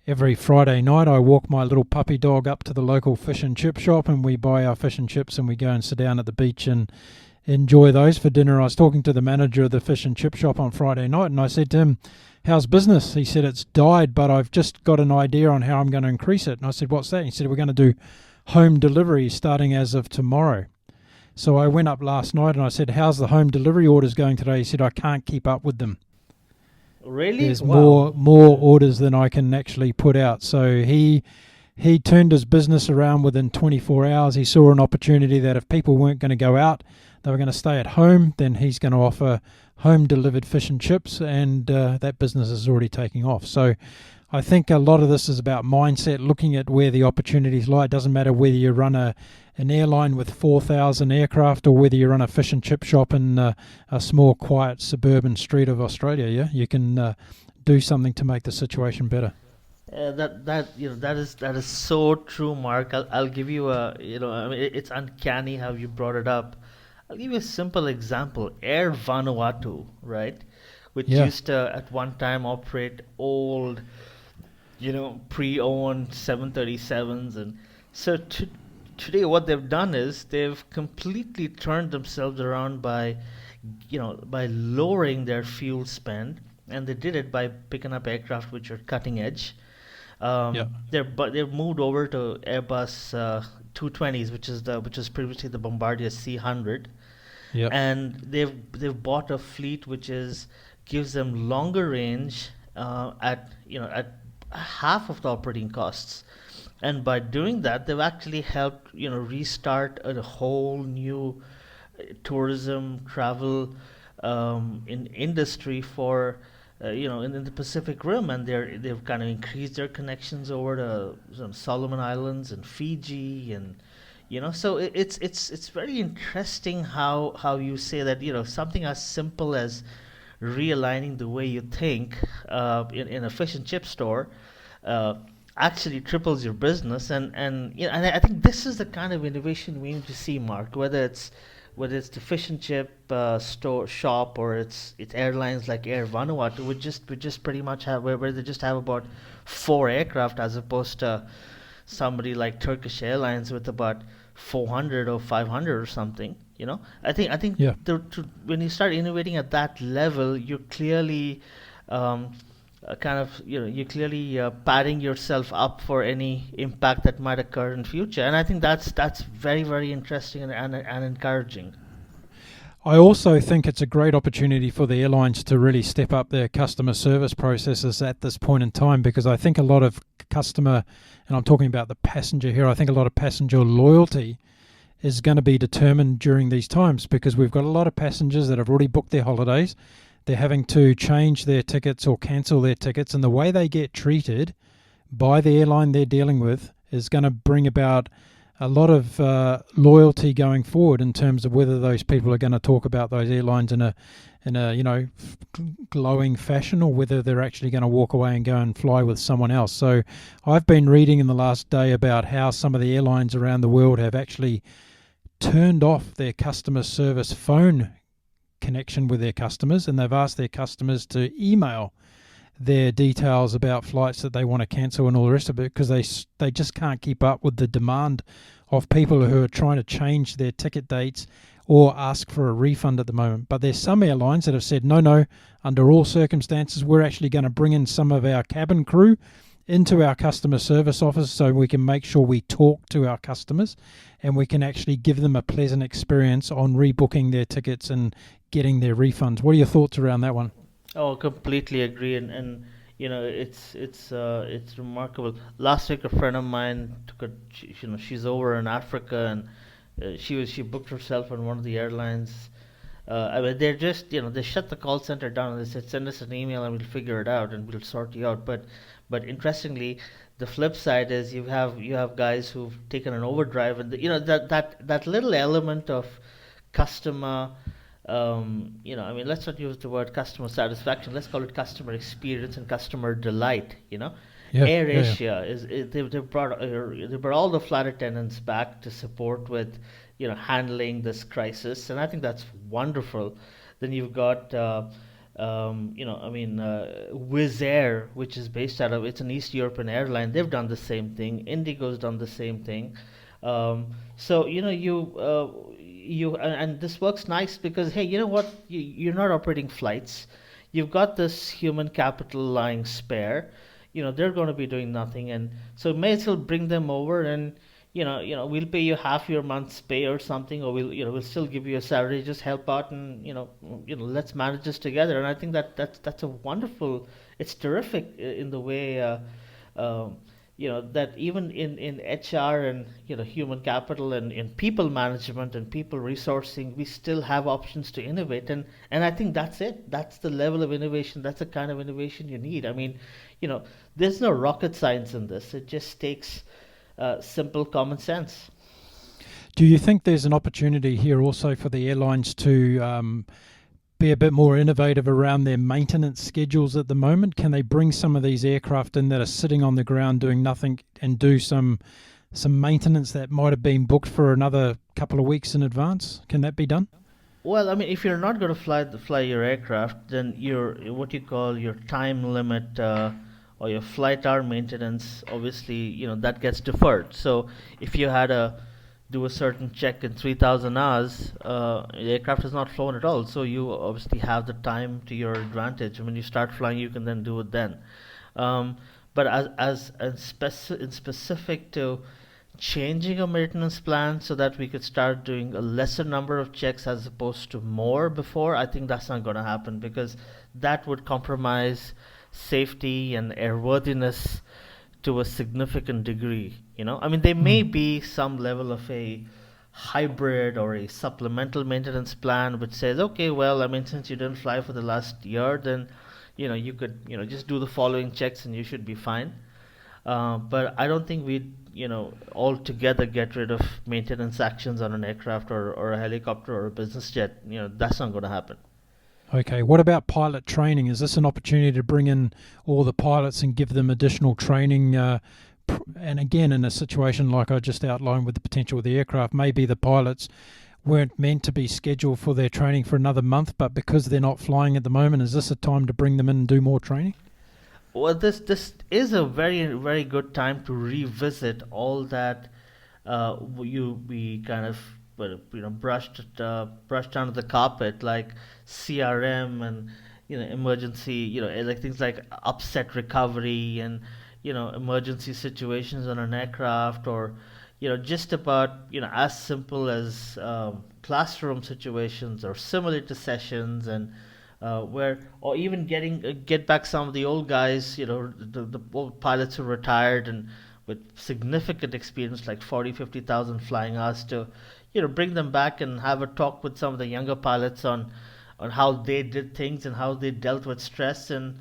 Every Friday night, I walk my little puppy dog up to the local fish and chip shop, and we buy our fish and chips, and we go and sit down at the beach and enjoy those for dinner. I was talking to the manager of the fish and chip shop on Friday night, and I said to him, "How's business?" He said, "It's died, but I've just got an idea on how I'm going to increase it." And I said, "What's that?" He said, "We're going to do home delivery starting as of tomorrow." So I went up last night and I said, "How's the home delivery orders going today?" He said, "I can't keep up with them. Really? There's Wow. more orders than I can actually put out." So he turned his business around within 24 hours. He saw an opportunity that if people weren't going to go out, they were going to stay at home, then he's going to offer home delivered fish and chips, and that business is already taking off. So I think a lot of this is about mindset, looking at where the opportunities lie. It doesn't matter whether you run an airline with 4,000 aircraft or whether you run a fish and chip shop in a small, quiet suburban street of Australia. Yeah, you can do something to make the situation better. That is so true, Mark. I'll give you I mean, it's uncanny how you brought it up. I'll give you a simple example. Air Vanuatu, right, which Yeah, used to at one time operate old, pre-owned 737s, and so today what they've done is they've completely turned themselves around by lowering their fuel spend, and they did it by picking up aircraft which are cutting edge. yeah, They've moved over to Airbus 220s, which is previously the Bombardier C100, yeah, and they've bought a fleet which is gives them longer range at half of the operating costs. And by doing that, they've actually helped restart a whole new tourism travel in industry for in the Pacific Rim, and they've kind of increased their connections over to some Solomon Islands and Fiji, and so it's very interesting how you say that something as simple as realigning the way you think in a fish and chip store uh, actually triples your business. And I think this is the kind of innovation we need to see, Mark, whether it's the fish and chip store shop, or it's airlines like Air Vanuatu. We just pretty much have where they just have about four aircraft, as opposed to somebody like Turkish Airlines with about 400 or 500 or something. I think yeah. when you start innovating at that level, you're clearly you're clearly padding yourself up for any impact that might occur in future. And I think that's very, very interesting and encouraging. I also think it's a great opportunity for the airlines to really step up their customer service processes at this point in time, because I think a lot of customer, and I'm talking about the passenger here, I think a lot of passenger loyalty is going to be determined during these times, because we've got a lot of passengers that have already booked their holidays. They're having to change their tickets or cancel their tickets, and the way they get treated by the airline they're dealing with is going to bring about a lot of loyalty going forward, in terms of whether those people are going to talk about those airlines in a glowing fashion, or whether they're actually going to walk away and go and fly with someone else. So I've been reading in the last day about how some of the airlines around the world have actually turned off their customer service phone connection with their customers, and they've asked their customers to email their details about flights that they want to cancel and all the rest of it, because they just can't keep up with the demand of people who are trying to change their ticket dates or ask for a refund at the moment. But there's some airlines that have said, no, under all circumstances, we're actually going to bring in some of our cabin crew into our customer service office so we can make sure we talk to our customers and we can actually give them a pleasant experience on rebooking their tickets and getting their refunds. What are your thoughts around that one? Oh, completely agree, and it's remarkable. Last week, a friend of mine she's over in Africa, and she booked herself on one of the airlines. I mean, they're just they shut the call center down and they said send us an email and we'll figure it out and we'll sort you out. But interestingly, the flip side is you have guys who've taken an overdrive, and that little element of customer. I mean, let's not use the word customer satisfaction. Let's call it customer experience and customer delight. Yeah, AirAsia they brought all the flight attendants back to support with handling this crisis, and I think that's wonderful. Then you've got Wizz Air, which is based it's an East European airline. They've done the same thing. Indigo's done the same thing. So and this works nice because hey, you know what? You're not operating flights. You've got this human capital lying spare. They're going to be doing nothing, and so may as well bring them over, and we'll pay you half your month's pay or something, or we'll still give you a salary. Just help out, and let's manage this together. And I think that's a wonderful. It's terrific in the way. That even in HR and human capital and in people management and people resourcing, we still have options to innovate, and I think that's it. That's the level of innovation. That's the kind of innovation you need. I mean, there's no rocket science in this. It just takes simple common sense. Do you think there's an opportunity here also for the airlines to be a bit more innovative around their maintenance schedules at the moment? Can they bring some of these aircraft in that are sitting on the ground doing nothing and do some maintenance that might have been booked for another couple of weeks in advance? Can that be done? Well, I mean, if you're not going to fly your aircraft, then your what you call your time limit or your flight hour maintenance, obviously, that gets deferred. So if you had a do a certain check in 3,000 hours, the aircraft is not flown at all. So you obviously have the time to your advantage. When you start flying, you can then do it then. But in specific to changing a maintenance plan so that we could start doing a lesser number of checks as opposed to more before, I think that's not going to happen because that would compromise safety and airworthiness to a significant degree. I mean, there may be some level of a hybrid or a supplemental maintenance plan which says, okay, well, I mean, since you didn't fly for the last year, then you could just do the following checks and you should be fine. But I don't think we'd altogether get rid of maintenance actions on an aircraft or a helicopter or a business jet. That's not going to happen. Okay, what about pilot training? Is this an opportunity to bring in all the pilots and give them additional training? And again, in a situation like I just outlined with the potential of the aircraft, maybe the pilots weren't meant to be scheduled for their training for another month, but because they're not flying at the moment, is this a time to bring them in and do more training? Well, this is a very, very good time to revisit all that we kind of brushed under the carpet, like CRM and emergency, like things like upset recovery and emergency situations on an aircraft, or just about as simple as classroom situations or simulator sessions, and where, or even get back some of the old guys, the old pilots who retired and with significant experience, like 40,000-50,000 flying hours, to bring them back and have a talk with some of the younger pilots on how they did things and how they dealt with stress, and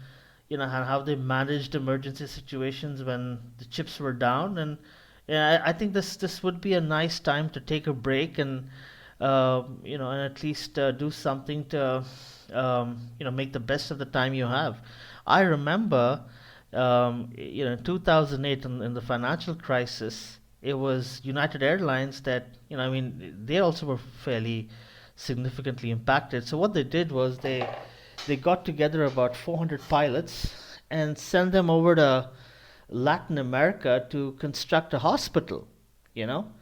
how they managed emergency situations when the chips were down. And I think this would be a nice time to take a break and and at least do something to make the best of the time you have. I remember in 2008 in the financial crisis, it was United Airlines that they also were fairly significantly impacted. So what they did was they got together about 400 pilots and sent them over to Latin America to construct a hospital, you know.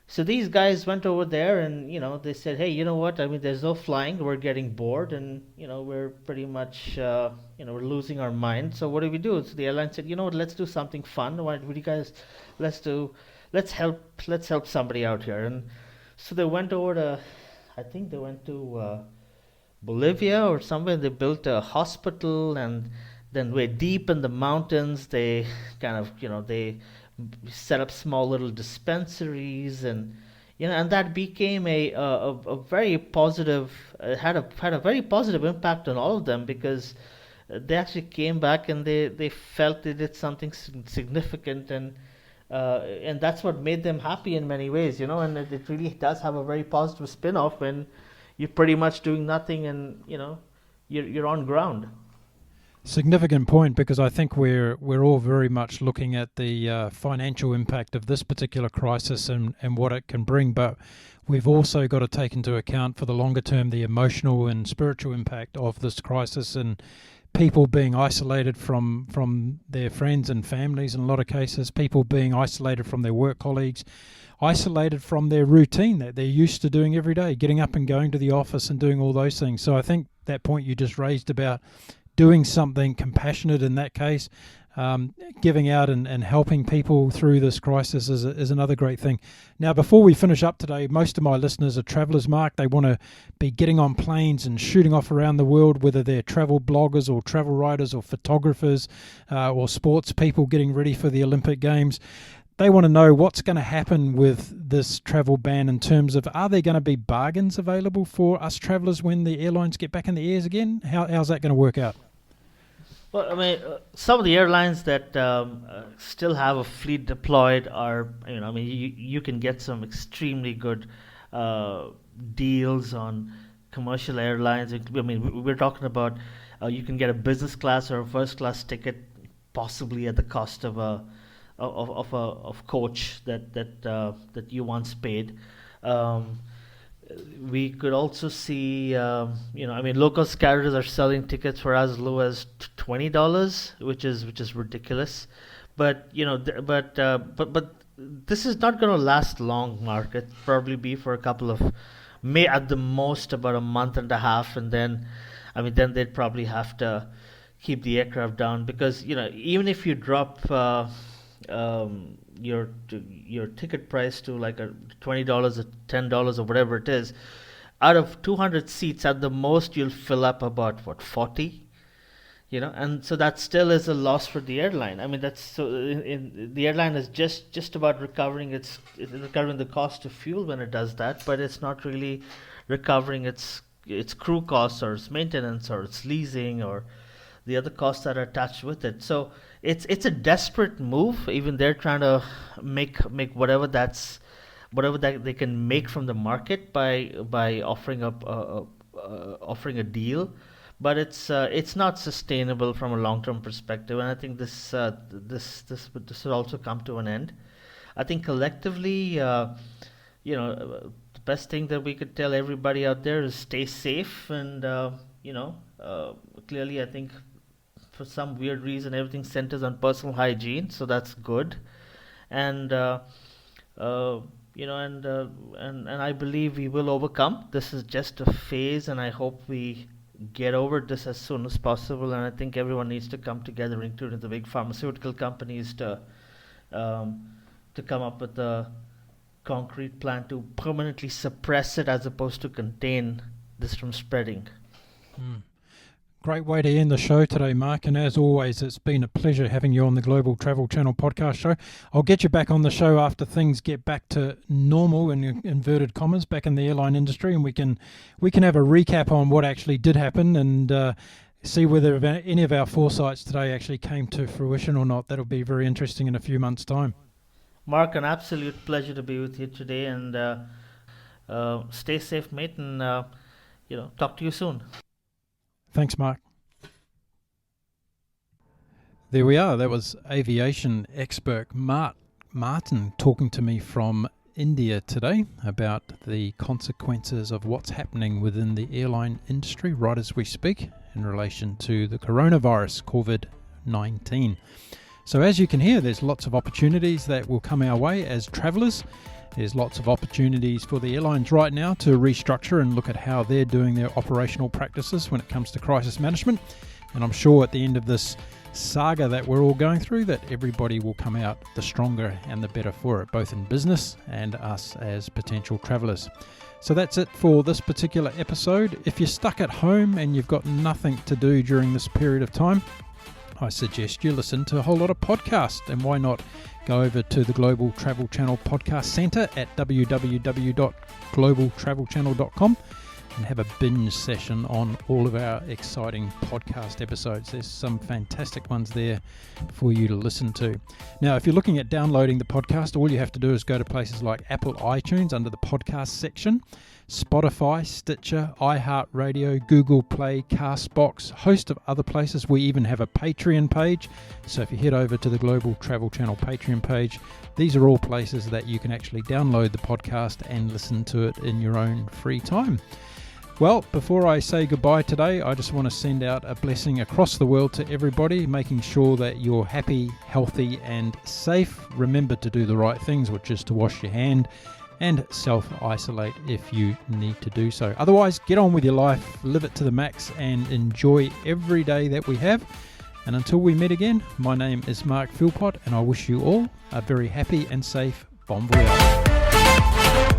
So these guys went over there and, they said, hey, you know what? I mean, there's no flying. We're getting bored and, we're pretty much, we're losing our mind. So what do we do? So the airline said, you know what? Let's do something fun. Why would you guys, let's help somebody out here. And so they went over to, I think they went to Bolivia or somewhere. They built a hospital, and then way deep in the mountains, they kind of, they set up small little dispensaries, and and that became a very positive, had a very positive impact on all of them, because they actually came back and they felt they did something significant, and that's what made them happy in many ways, and it really does have a very positive spin-off when you're pretty much doing nothing and you're on ground. Significant point, because I think we're all very much looking at the financial impact of this particular crisis and what it can bring, but we've also got to take into account for the longer term the emotional and spiritual impact of this crisis, and people being isolated from their friends and families in a lot of cases, people being isolated from their work colleagues, isolated from their routine that they're used to doing every day, getting up and going to the office and doing all those things. So I think that point you just raised about doing something compassionate in that case, giving out and helping people through this crisis is another great thing. Now, before we finish up today, most of my listeners are travellers, Mark. They want to be getting on planes and shooting off around the world, whether they're travel bloggers or travel writers or photographers or sports people getting ready for the Olympic Games. They want to know what's going to happen with this travel ban in terms of, are there going to be bargains available for us travellers when the airlines get back in the airs again? How's that going to work out? Well, I mean, some of the airlines that still have a fleet deployed are, you can get some extremely good deals on commercial airlines. I mean, we're talking about you can get a business class or a first class ticket, possibly at the cost of a coach that you once paid. We could also see, low cost carriers are selling tickets for as low as $20, which is ridiculous. But but this is not going to last long, Mark. It probably be for a couple of, may at the most about a month and a half, and then they'd probably have to keep the aircraft down, because even if you drop your ticket price to like a $20 or $10 or whatever it is, out of 200 seats at the most you'll fill up about 40, and so that still is a loss for the airline. I mean, that's so the airline is just about recovering the cost of fuel when it does that, but it's not really recovering its crew costs or its maintenance or its leasing or the other costs that are attached with it. So it's a desperate move. Even they're trying to make whatever that they can make from the market by offering offering a deal, but it's not sustainable from a long-term perspective. And I think this will also come to an end. I think collectively, the best thing that we could tell everybody out there is stay safe, and clearly, I think for some weird reason everything centers on personal hygiene, so that's good. And and I believe we will overcome. This is just a phase, and I hope we get over this as soon as possible. And I think everyone needs to come together, including the big pharmaceutical companies, to come up with a concrete plan to permanently suppress it as opposed to contain this from spreading. Great way to end the show today, Mark. And as always, it's been a pleasure having you on the Global Travel Channel podcast show. I'll get you back on the show after things get back to normal, in inverted commas, back in the airline industry, and we can have a recap on what actually did happen and see whether any of our foresights today actually came to fruition or not. That'll be very interesting in a few months' time. Mark, an absolute pleasure to be with you today, and stay safe, mate, and talk to you soon. Thanks, Mark. There we are. That was aviation expert Martin talking to me from India today about the consequences of what's happening within the airline industry right as we speak in relation to the coronavirus, COVID-19. So as you can hear, there's lots of opportunities that will come our way as travellers. There's lots of opportunities for the airlines right now to restructure and look at how they're doing their operational practices when it comes to crisis management. And I'm sure at the end of this saga that we're all going through that everybody will come out the stronger and the better for it, both in business and us as potential travellers. So that's it for this particular episode. If you're stuck at home and you've got nothing to do during this period of time, I suggest you listen to a whole lot of podcasts, and why not go over to the Global Travel Channel Podcast Centre at www.globaltravelchannel.com and have a binge session on all of our exciting podcast episodes. There's some fantastic ones there for you to listen to. Now, if you're looking at downloading the podcast, all you have to do is go to places like Apple iTunes under the podcast section, Spotify, Stitcher, iHeartRadio, Google Play, Castbox, host of other places. We even have a Patreon page. So if you head over to the Global Travel Channel Patreon page, these are all places that you can actually download the podcast and listen to it in your own free time. Well, before I say goodbye today, I just want to send out a blessing across the world to everybody, making sure that you're happy, healthy and safe. Remember to do the right things, which is to wash your hand and self-isolate if you need to do so. Otherwise, get on with your life, live it to the max and enjoy every day that we have. And until we meet again, my name is Mark Philpott and I wish you all a very happy and safe bon voyage.